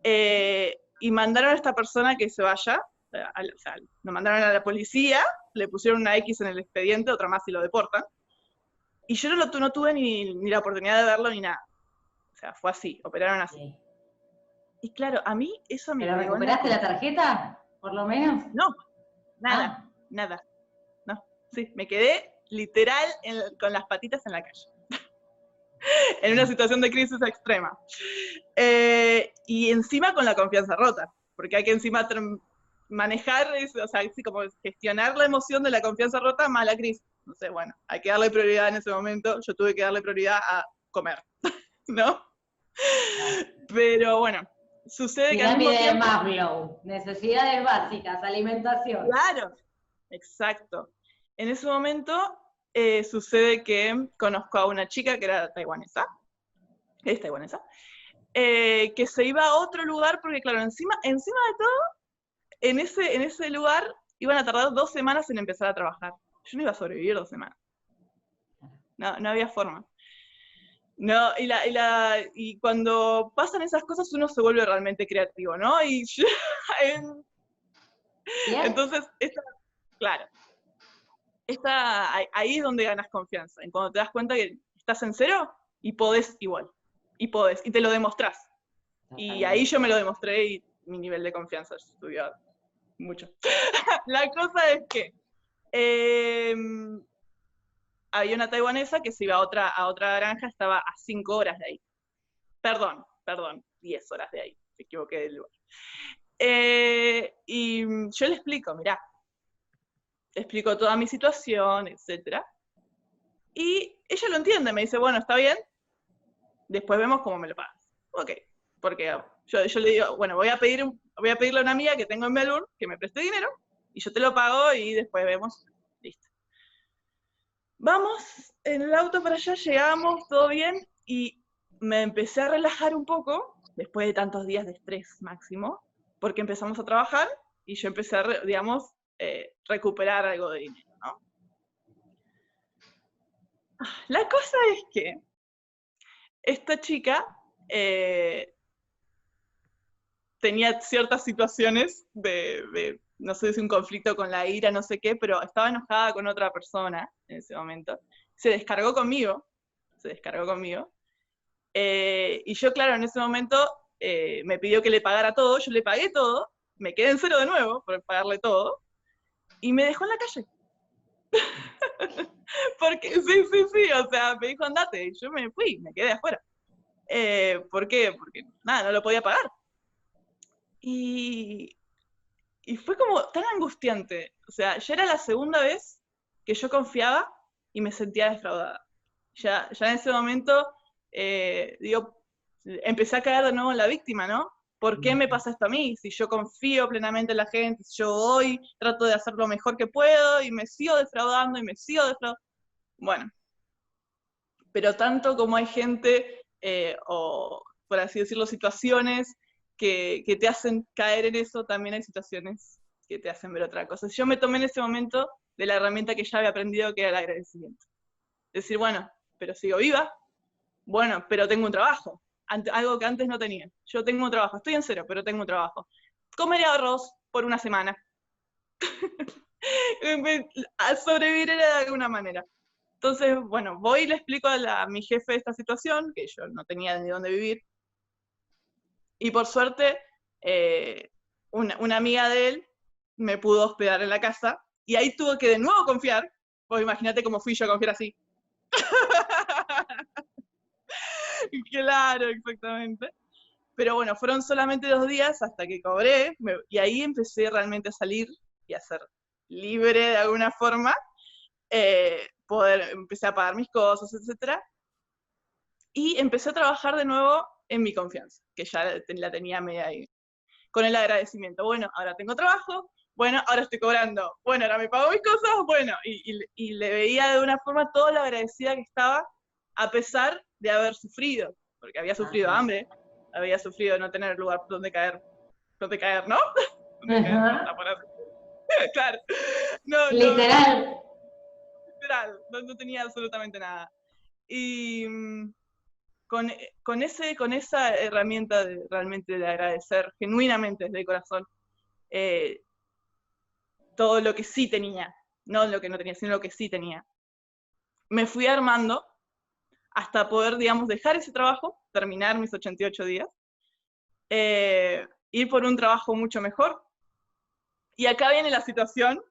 y mandaron a esta persona que se vaya, o sea, lo mandaron a la policía, le pusieron una X en el expediente, otra más y lo deportan, y yo no tuve ni la oportunidad de verlo ni nada. O sea, fue así, operaron así. Sí. Y claro, a mí eso me ¿Pero pegó recuperaste la tarjeta, por lo menos? No, nada, nada. No, sí, me quedé literal con las patitas en la calle. En una situación de crisis extrema. Y encima con la confianza rota, porque hay que encima manejar, o sea, así como gestionar la emoción de la confianza rota más la crisis. Entonces, bueno, hay que darle prioridad en ese momento. Yo tuve que darle prioridad a comer, ¿no? Pero bueno, sucede que al mismo Pirámide de tiempo... Maslow, necesidades básicas, alimentación. Claro, exacto. En ese momento sucede que conozco a una chica que era taiwanesa, que es taiwanesa, que se iba a otro lugar porque, claro, encima de todo, en ese lugar iban a tardar 2 semanas en empezar a trabajar. Yo no iba a sobrevivir 2 semanas. No había forma. No, y cuando pasan esas cosas uno se vuelve realmente creativo, ¿no? Y yo, entonces, claro, ahí es donde ganas confianza, en cuando te das cuenta que estás en cero y podés igual, y te lo demostrás. Y ahí yo me lo demostré y mi nivel de confianza subió mucho. La cosa es que había una taiwanesa que se iba a otra granja, estaba a 5 horas de ahí. Perdón, 10 horas de ahí, me equivoqué del lugar. Y yo le explico, mirá, le explico toda mi situación, etc. Y ella lo entiende, me dice, bueno, está bien, después vemos cómo me lo pagas. Ok, porque yo le digo, bueno, voy a pedirle a una amiga que tengo en Melbourne que me preste dinero, y yo te lo pago y después vemos, listo. Vamos en el auto para allá, llegamos, todo bien, y me empecé a relajar un poco, después de tantos días de estrés máximo, porque empezamos a trabajar, y yo empecé a, recuperar algo de dinero, ¿no? La cosa es que esta chica tenía ciertas situaciones no sé si un conflicto con la ira, no sé qué, pero estaba enojada con otra persona en ese momento. Se descargó conmigo. Y yo, claro, en ese momento me pidió que le pagara todo, yo le pagué todo, me quedé en cero de nuevo por pagarle todo, y me dejó en la calle. Porque, sí, o sea, me dijo andate, y yo me fui, me quedé afuera. ¿Por qué? Porque nada, no lo podía pagar. Y fue como tan angustiante. O sea, ya era la segunda vez que yo confiaba y me sentía defraudada. Ya en ese momento, empecé a caer de nuevo en la víctima, ¿no? ¿Por qué me pasa esto a mí? Si yo confío plenamente en la gente, si yo hoy trato de hacer lo mejor que puedo y me sigo defraudando y me sigo defraudando. Bueno, pero tanto como hay gente, o por así decirlo, situaciones que te hacen caer en eso, también hay situaciones que te hacen ver otra cosa. Yo me tomé en ese momento de la herramienta que ya había aprendido, que era el agradecimiento. Decir, bueno, pero sigo viva, bueno, pero tengo un trabajo, algo que antes no tenía. Yo tengo un trabajo, estoy en cero, pero tengo un trabajo. Comeré arroz por una semana. Sobreviviré de alguna manera. Entonces, bueno, voy y le explico a mi jefe esta situación, que yo no tenía ni dónde vivir, y por suerte, una amiga de él me pudo hospedar en la casa, y ahí tuve que de nuevo confiar, pues imagínate cómo fui yo a confiar así. Claro, exactamente. Pero bueno, fueron solamente 2 días hasta que cobré, y ahí empecé realmente a salir y a ser libre de alguna forma, empecé a pagar mis cosas, etc. Y empecé a trabajar de nuevo en mi confianza, que ya la tenía media ahí. Con el agradecimiento, bueno, ahora tengo trabajo, bueno, ahora estoy cobrando, bueno, ahora me pago mis cosas, bueno, y le veía de una forma todo lo agradecida que estaba, a pesar de haber sufrido, porque había sufrido hambre, había sufrido no tener lugar donde caer, ¿no? Donde caer, claro. Literal. Literal, no tenía absolutamente nada. Y con esa herramienta realmente de agradecer genuinamente desde el corazón todo lo que sí tenía, no lo que no tenía, sino lo que sí tenía, me fui armando hasta poder, digamos, dejar ese trabajo, terminar mis 88 días, ir por un trabajo mucho mejor. Y acá viene la situación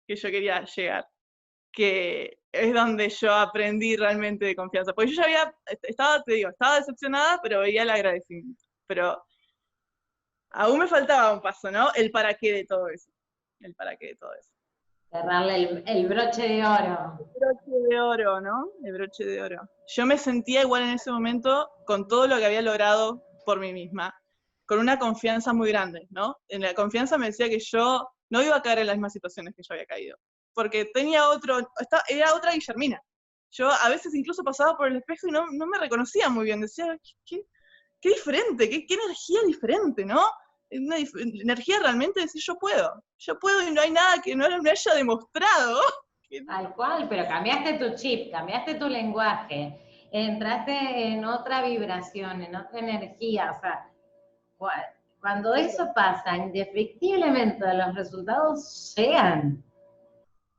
que yo quería llegar, que es donde yo aprendí realmente de confianza. Porque yo ya estaba decepcionada, pero veía el agradecimiento. Pero aún me faltaba un paso, ¿no? El para qué de todo eso. Cerrarle el broche de oro. El broche de oro, ¿no? El broche de oro. Yo me sentía igual en ese momento con todo lo que había logrado por mí misma, con una confianza muy grande, ¿no? En la confianza me decía que yo no iba a caer en las mismas situaciones que yo había caído, porque tenía era otra Guillermina. Yo a veces incluso pasaba por el espejo y no me reconocía muy bien, decía, qué diferente, qué energía diferente, ¿no? Una energía realmente de decir yo puedo y no hay nada que no me haya demostrado. Tal cual, pero cambiaste tu chip, cambiaste tu lenguaje, entraste en otra vibración, en otra energía, o sea, cuando eso pasa, indefectiblemente los resultados llegan.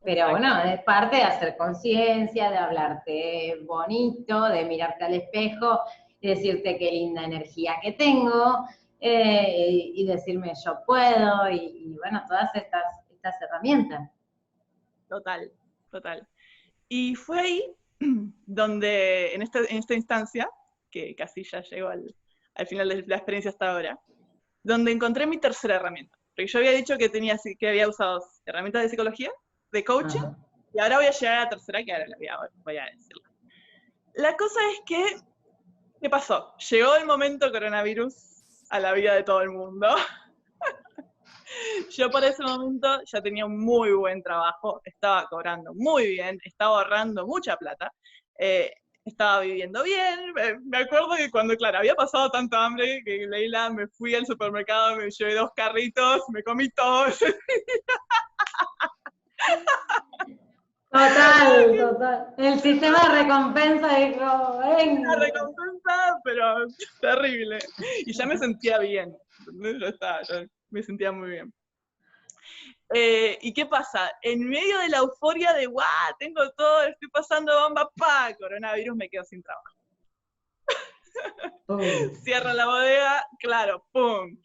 Pero bueno, es parte de hacer conciencia, de hablarte bonito, de mirarte al espejo y decirte qué linda energía que tengo, y decirme yo puedo, y bueno, todas estas herramientas. Total, total. Y fue ahí donde, en esta instancia, que casi ya llegó al final de la experiencia hasta ahora, donde encontré mi tercera herramienta. Porque yo había dicho que había usado herramientas de psicología, de coaching, Ajá. y ahora voy a llegar a la tercera, que ahora voy a decirla. La cosa es que, ¿qué pasó? Llegó el momento coronavirus a la vida de todo el mundo. Yo por ese momento ya tenía un muy buen trabajo, estaba cobrando muy bien, estaba ahorrando mucha plata, estaba viviendo bien. Me acuerdo que cuando, claro, había pasado tanta hambre que Leila me fui al supermercado, me llevé 2 carritos, me comí todo. Total, total. El sistema de recompensa dijo, venga. Una recompensa, pero terrible. Y ya me sentía bien, ya me sentía muy bien. ¿Y qué pasa? En medio de la euforia de ¡guau! Tengo todo, estoy pasando bomba, ¡pa! Coronavirus, me quedo sin trabajo. Cierra la bodega, claro, ¡pum!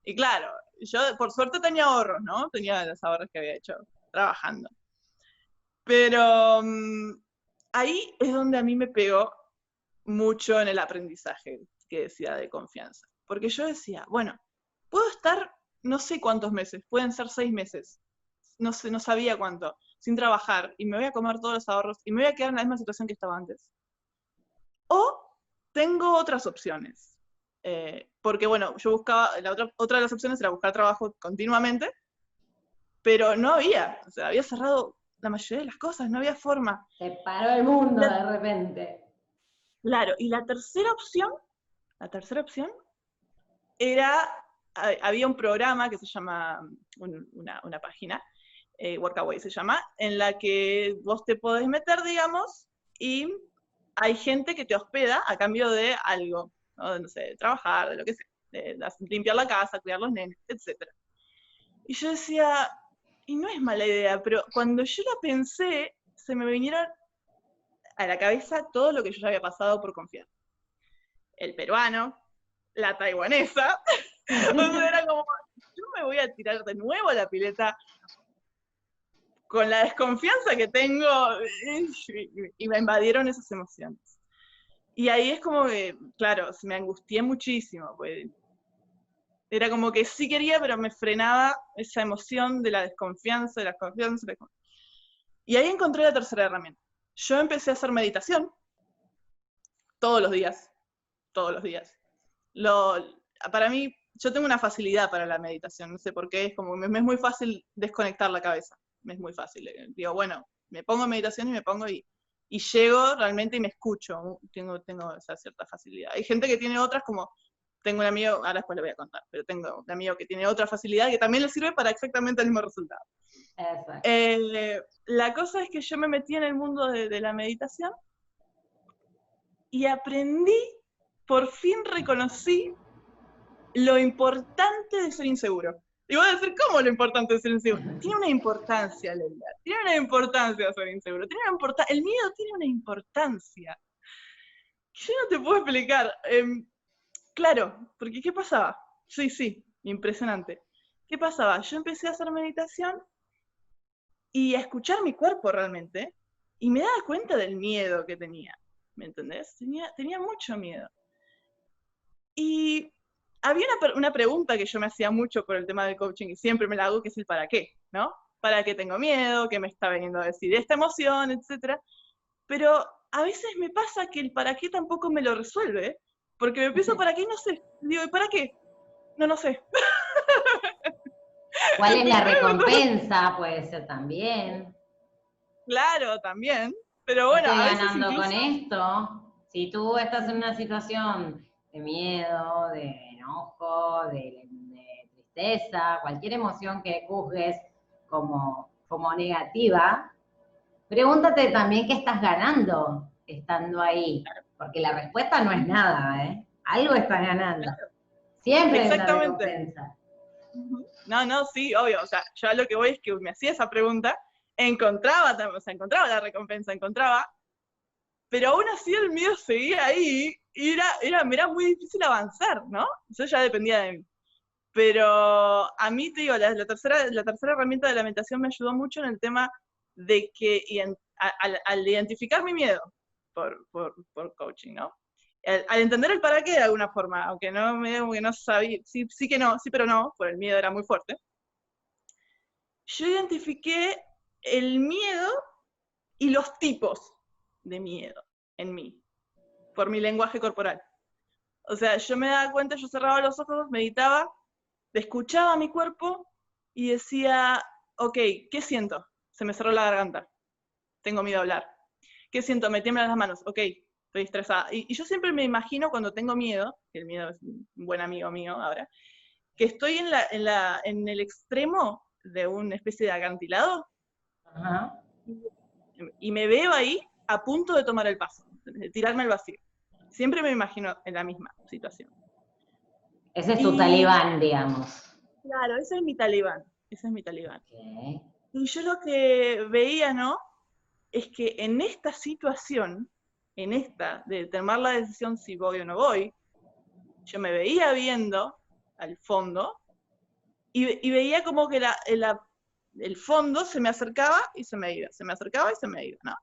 Y claro, yo por suerte tenía ahorros, ¿no? Tenía los ahorros que había hecho trabajando. Pero ahí es donde a mí me pegó mucho en el aprendizaje que decía de confianza. Porque yo decía, bueno, puedo estar no sé cuántos meses, pueden ser 6 meses, no sé, no sabía cuánto, sin trabajar, y me voy a comer todos los ahorros, y me voy a quedar en la misma situación que estaba antes. O tengo otras opciones. Porque bueno, yo buscaba, otra de las opciones era buscar trabajo continuamente, pero no había, o sea, había cerrado la mayoría de las cosas, no había forma. Se paró el mundo de repente. Claro, y la tercera opción era, había un programa que se llama, una página, Workaway se llama, en la que vos te podés meter, digamos, y hay gente que te hospeda a cambio de algo, ¿no? De, no sé, trabajar, de lo que sea, de limpiar la casa, cuidar los nenes, etc. Y yo decía, y no es mala idea, pero cuando yo la pensé, se me vinieron a la cabeza todo lo que yo ya había pasado por confiar. El peruano, la taiwanesa, o sea, era como, yo me voy a tirar de nuevo a la pileta con la desconfianza que tengo, y me invadieron esas emociones. Y ahí es como que, claro, me angustié muchísimo, pues era como que sí quería, pero me frenaba esa emoción de la desconfianza, de la confianza. Y ahí encontré la tercera herramienta. Yo empecé a hacer meditación todos los días, todos los días. Para mí, yo tengo una facilidad para la meditación, no sé por qué, es como, me es muy fácil desconectar la cabeza, me es muy fácil. Digo, bueno, me pongo en meditación y me pongo y llego realmente y me escucho, tengo esa cierta facilidad. Hay gente que tiene otras, como tengo un amigo, ahora después le voy a contar, pero tengo un amigo que tiene otra facilidad que también le sirve para exactamente el mismo resultado. La cosa es que yo me metí en el mundo de la meditación y aprendí, por fin reconocí lo importante de ser inseguro. Y voy a decir, ¿cómo lo importante de ser inseguro? Tiene una importancia, Leila. Tiene una importancia ser inseguro. El miedo tiene una importancia que yo no te puedo explicar. Claro, porque ¿qué pasaba? Sí, impresionante. ¿Qué pasaba? Yo empecé a hacer meditación y a escuchar mi cuerpo realmente, y me daba cuenta del miedo que tenía. ¿Me entendés? Tenía mucho miedo. Y había una pregunta que yo me hacía mucho por el tema del coaching, y siempre me la hago, que es el para qué, ¿no? para qué tengo miedo, qué me está veniendo a decir esta emoción, etc. Pero a veces me pasa que el para qué tampoco me lo resuelve, porque me empiezo para qué y no sé. Digo, ¿y para qué? No sé. ¿Cuál es la recompensa? Puede ser también. Claro, también. Pero ¿Qué bueno, estoy a veces ganando con incluso... esto? Si tú estás en una situación de miedo, de enojo, de tristeza, cualquier emoción que juzgues como negativa, pregúntate también qué estás ganando estando ahí, porque la respuesta no es nada, ¿eh? Algo estás ganando. Siempre hay una Exactamente. recompensa. No, sí, obvio. O sea, yo a lo que voy es que me hacía esa pregunta, encontraba la recompensa, pero aún así el miedo seguía ahí y me era muy difícil avanzar, ¿no? Eso ya dependía de mí. Pero a mí, te digo, la tercera herramienta de la meditación me ayudó mucho en el tema de que al identificar mi miedo por coaching, ¿no? Al entender el para qué de alguna forma, aunque no sabía, sí que no, sí pero no, por el miedo era muy fuerte, yo identifiqué el miedo y los tipos de miedo en mí, por mi lenguaje corporal. O sea, yo me daba cuenta, yo cerraba los ojos, meditaba, escuchaba mi cuerpo y decía, ok, ¿qué siento? Se me cerró la garganta, tengo miedo a hablar. ¿Qué siento? Me tiemblan las manos, ok, estoy estresada. Y yo siempre me imagino cuando tengo miedo, que el miedo es un buen amigo mío ahora, que estoy en el extremo de una especie de acantilado. Ajá. Y me veo ahí a punto de tomar el paso, de tirarme al vacío. Siempre me imagino en la misma situación. Ese es tu Y talibán, digamos. claro, ese es mi talibán, ese es mi talibán. Okay. Y yo lo que veía, ¿no? Es que en esta situación, en esta de tomar la decisión si voy o no voy, yo me veía viendo al fondo y veía como que el fondo se me acercaba y se me iba, se me acercaba y se me iba, ¿no?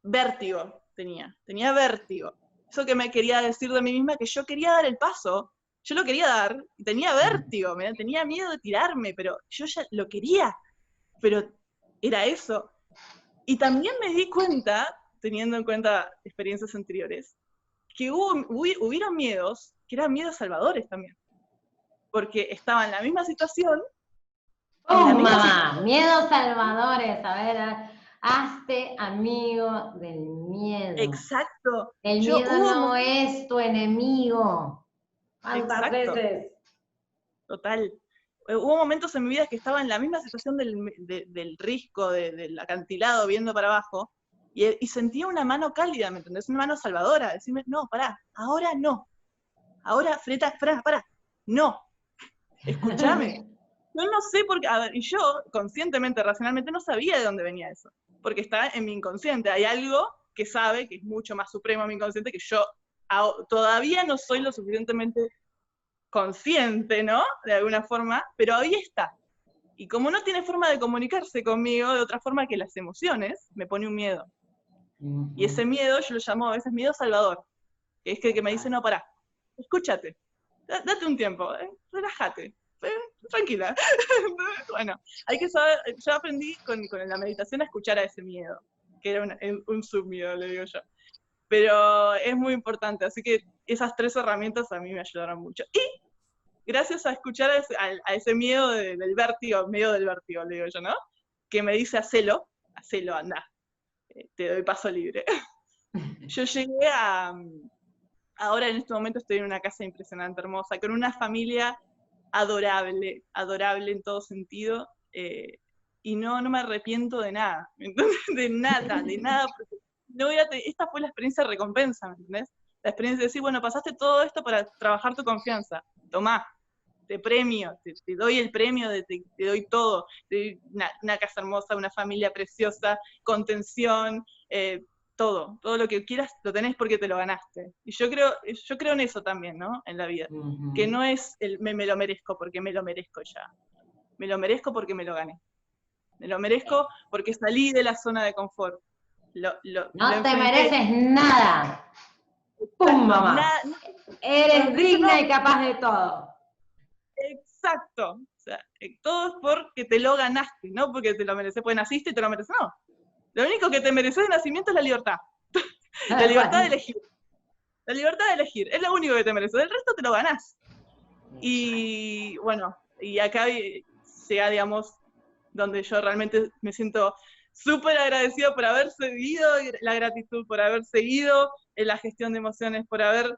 Vértigo tenía vértigo. Eso que me quería decir de mí misma, que yo quería dar el paso, yo lo quería dar, y tenía vértigo, tenía miedo de tirarme, pero yo ya lo quería, pero era eso. Y también me di cuenta, teniendo en cuenta experiencias anteriores, que hubieron miedos, que eran miedos salvadores también, porque estaba en la misma situación, en la misma situación. Mamá! Miedos salvadores. A ver, hazte amigo del miedo. Exacto. El Yo miedo hubo no momentos, es tu enemigo. ¿Cuántas exacto. veces? Total. Hubo momentos en mi vida que estaba en la misma situación del risco, del acantilado, viendo para abajo, y sentía una mano cálida, ¿me entendés? Una mano salvadora, decirme, no, pará, ahora no, ahora, pará, no, escúchame. Yo no sé por qué, a ver, y yo, conscientemente, racionalmente, no sabía de dónde venía eso, porque está en mi inconsciente, hay algo que sabe, que es mucho más supremo a mi inconsciente, que yo todavía no soy lo suficientemente consciente, ¿no? De alguna forma, pero ahí está. Y como no tiene forma de comunicarse conmigo de otra forma que las emociones, me pone un miedo. Y ese miedo yo lo llamo a veces miedo salvador, que es que me dice, no, pará, escúchate, date un tiempo, relájate, tranquila. Bueno, hay que saber, yo aprendí con la meditación a escuchar a ese miedo, que era un submiedo, le digo yo. Pero es muy importante, así que esas 3 herramientas a mí me ayudaron mucho. Y gracias a escuchar a ese miedo del vértigo, medio del vértigo, le digo yo, ¿no? Que me dice, hacelo, anda, te doy paso libre. Yo llegué ahora en este momento estoy en una casa impresionante, hermosa, con una familia adorable, adorable en todo sentido, y no me arrepiento de nada, entonces, de nada, porque no esta fue la experiencia de recompensa, ¿me entendés? La experiencia de decir, bueno, pasaste todo esto para trabajar tu confianza, tomá, te premio, te doy el premio, te doy todo, te doy una casa hermosa, una familia preciosa, contención, todo lo que quieras lo tenés porque te lo ganaste. Y yo creo en eso también, ¿no? En la vida, que no es me lo merezco porque me lo merezco ya, me lo merezco porque me lo gané, me lo merezco porque salí de la zona de confort, lo No te enfrenté. mereces nada. ¡Pum, Exacto, mamá! no Eres dice no, digna y capaz de todo. exacto, sea, todo es porque te lo ganaste, no porque te lo mereces, pues naciste y te lo mereces, no. Lo único que te mereces de nacimiento es la libertad. La libertad de elegir. La libertad de elegir, es lo único que te mereces, el resto te lo ganás. Y bueno, y acá llega, digamos, donde yo realmente me siento súper agradecida por haber seguido la gratitud, por haber seguido la gestión de emociones, por haber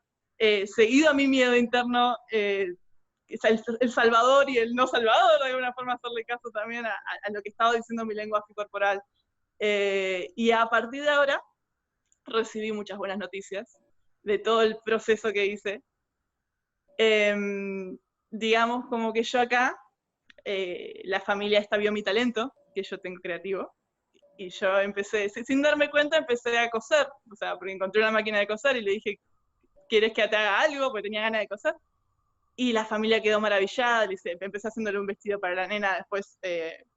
seguido a mi miedo interno, el salvador y el no salvador, de alguna forma hacerle caso también a lo que estaba diciendo mi lenguaje corporal. Y a partir de ahora recibí muchas buenas noticias de todo el proceso que hice. Digamos como que yo acá, la familia esta vio mi talento, que yo tengo creativo, y yo empecé, sin darme cuenta, empecé a coser, o sea, porque encontré una máquina de coser y le dije, ¿quieres que te haga algo? Porque tenía ganas de coser. Y la familia quedó maravillada, empecé haciéndole un vestido para la nena, después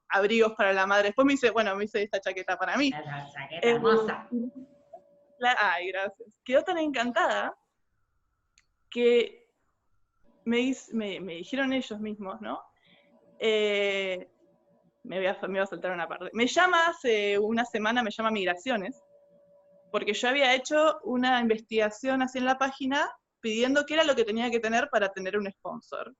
abrigos para la madre, después me hice esta chaqueta para mí. La chaqueta hermosa. Ay, gracias. Quedó tan encantada que me dijeron ellos mismos, ¿no? Me iba a saltar una parte. Me llama hace una semana, me llama Migraciones, porque yo había hecho una investigación así en la página pidiendo qué era lo que tenía que tener para tener un sponsor.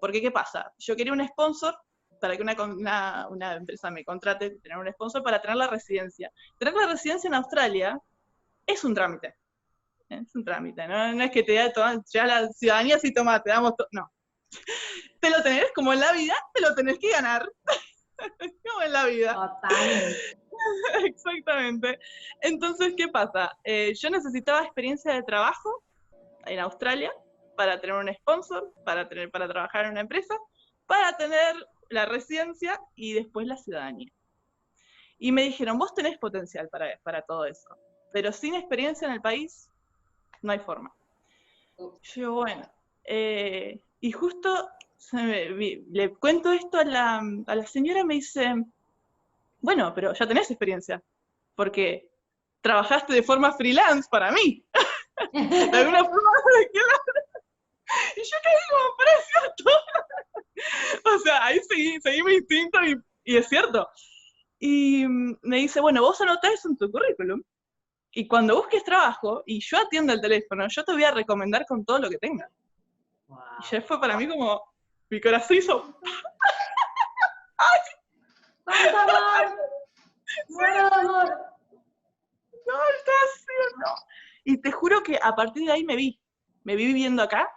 Porque, ¿qué pasa? Yo quería un sponsor para que una empresa me contrate, tener un sponsor para tener la residencia. Tener la residencia en Australia es un trámite. Es un trámite, no es que te da ya la ciudadanía si toma, te damos todo. No. Te lo tenés, como en la vida, te lo tenés que ganar. Como en la vida. Total. Exactamente. Entonces, ¿qué pasa? Yo necesitaba experiencia de trabajo en Australia para tener un sponsor, para trabajar en una empresa, para tener la residencia y después la ciudadanía. Y me dijeron, vos tenés potencial para todo eso, pero sin experiencia en el país, no hay forma. Yo, bueno, y justo le cuento esto a la señora y me dice, bueno, pero ya tenés experiencia, porque trabajaste de forma freelance para mí. De alguna forma, y yo caí como precioso. O sea, ahí seguí mi instinto y es cierto. Y me dice, bueno, vos anotás eso en tu currículum, y cuando busques trabajo, y yo atiendo el teléfono, yo te voy a recomendar con todo lo que tengas. Wow. Y ya fue para mí como, mi corazón hizo... ¡Ay! ¡Cuánto amor! ¡Muero de amor! No, está así, no. Y te juro que a partir de ahí me vi viviendo acá,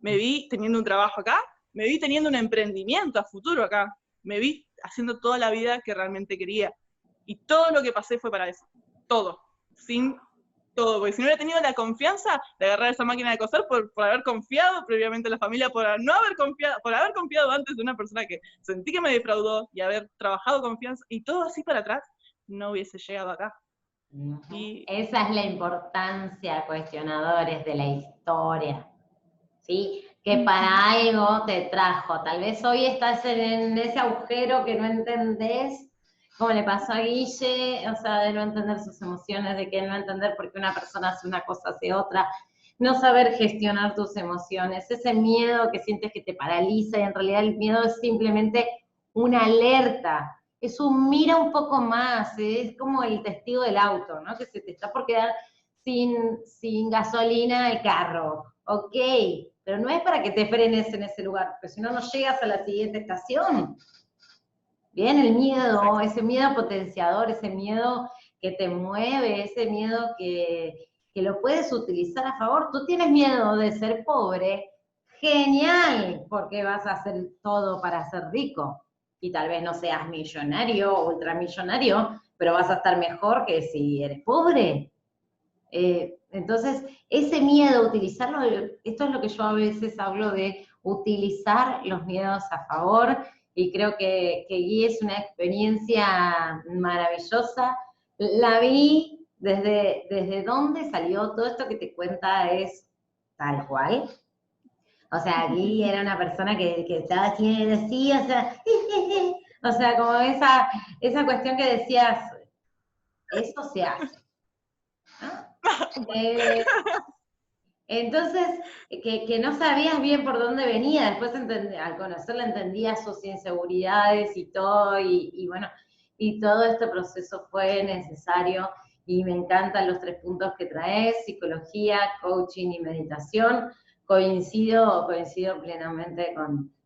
me vi teniendo un trabajo acá, me vi teniendo un emprendimiento a futuro acá, me vi haciendo toda la vida que realmente quería. Y todo lo que pasé fue para eso. Todo. Todo. Porque si no hubiera tenido la confianza de agarrar esa máquina de coser por haber confiado previamente en la familia, por haber confiado antes de una persona que sentí que me defraudó y haber trabajado confianza y todo así para atrás, no hubiese llegado acá. Y esa es la importancia, cuestionadores, de la historia, ¿sí? Que para algo te trajo. Tal vez hoy estás en ese agujero que no entendés, como le pasó a Guille, o sea, de no entender sus emociones, de que no entender por qué una persona hace una cosa, hace otra, no saber gestionar tus emociones, ese miedo que sientes que te paraliza, y en realidad el miedo es simplemente una alerta. Es un mira un poco más, es como el testigo del auto, ¿no? Que se te está por quedar sin gasolina el carro. Ok, pero no es para que te frenes en ese lugar, porque si no, no llegas a la siguiente estación. Bien, el miedo, ese miedo potenciador, ese miedo que te mueve, ese miedo que lo puedes utilizar a favor. Tú tienes miedo de ser pobre, genial, porque vas a hacer todo para ser rico. Y tal vez no seas millonario o ultramillonario, pero vas a estar mejor que si eres pobre. Entonces, ese miedo, utilizarlo, esto es lo que yo a veces hablo de utilizar los miedos a favor, y creo que Gui es una experiencia maravillosa. La vi desde dónde salió todo esto que te cuenta, es tal cual. O sea, Gui era una persona que estaba así, decía, o sea, como esa cuestión que decías, eso se hace. ¿No? Entonces, que no sabías bien por dónde venía, después al conocerla entendías sus inseguridades y todo, y bueno, y todo este proceso fue necesario, y me encantan los 3 puntos que traes: psicología, coaching y meditación. Coincido plenamente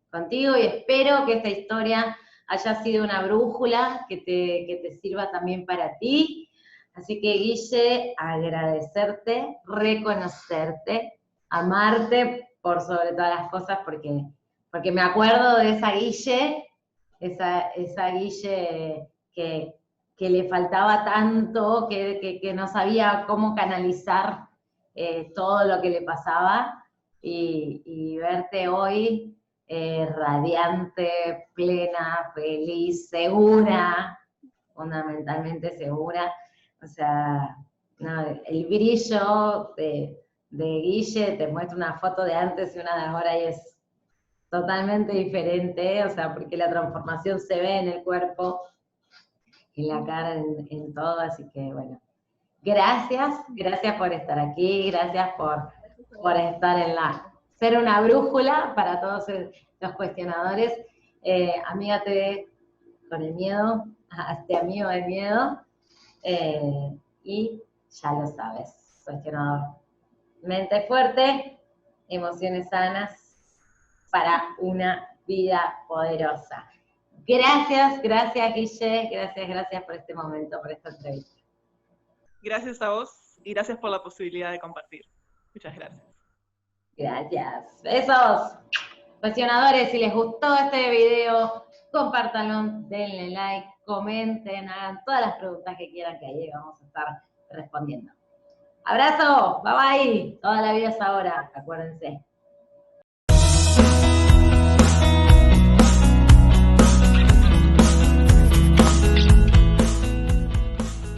contigo, y espero que esta historia haya sido una brújula que te sirva también para ti. Así que, Guille, agradecerte, reconocerte, amarte por sobre todas las cosas, porque me acuerdo de esa Guille, esa Guille que le faltaba tanto, que no sabía cómo canalizar todo lo que le pasaba, y verte hoy radiante, plena, feliz, segura, fundamentalmente segura. O sea, no, el brillo de Guille, te muestro una foto de antes y una de ahora y es totalmente diferente, o sea, porque la transformación se ve en el cuerpo, en la cara, en todo, así que bueno. Gracias por estar aquí, gracias por estar ser una brújula para todos los cuestionadores. Amígate con el miedo, hazte amigo del miedo, y ya lo sabes, cuestionador. Mente fuerte, emociones sanas para una vida poderosa. Gracias, Guille, gracias por este momento, por esta entrevista. Gracias a vos y gracias por la posibilidad de compartir. Muchas gracias. Gracias. Besos. Cuestionadores, si les gustó este video, compártanlo, denle like, comenten, hagan todas las preguntas que quieran, que ahí vamos a estar respondiendo. Abrazo, bye bye. Toda la vida es ahora, acuérdense.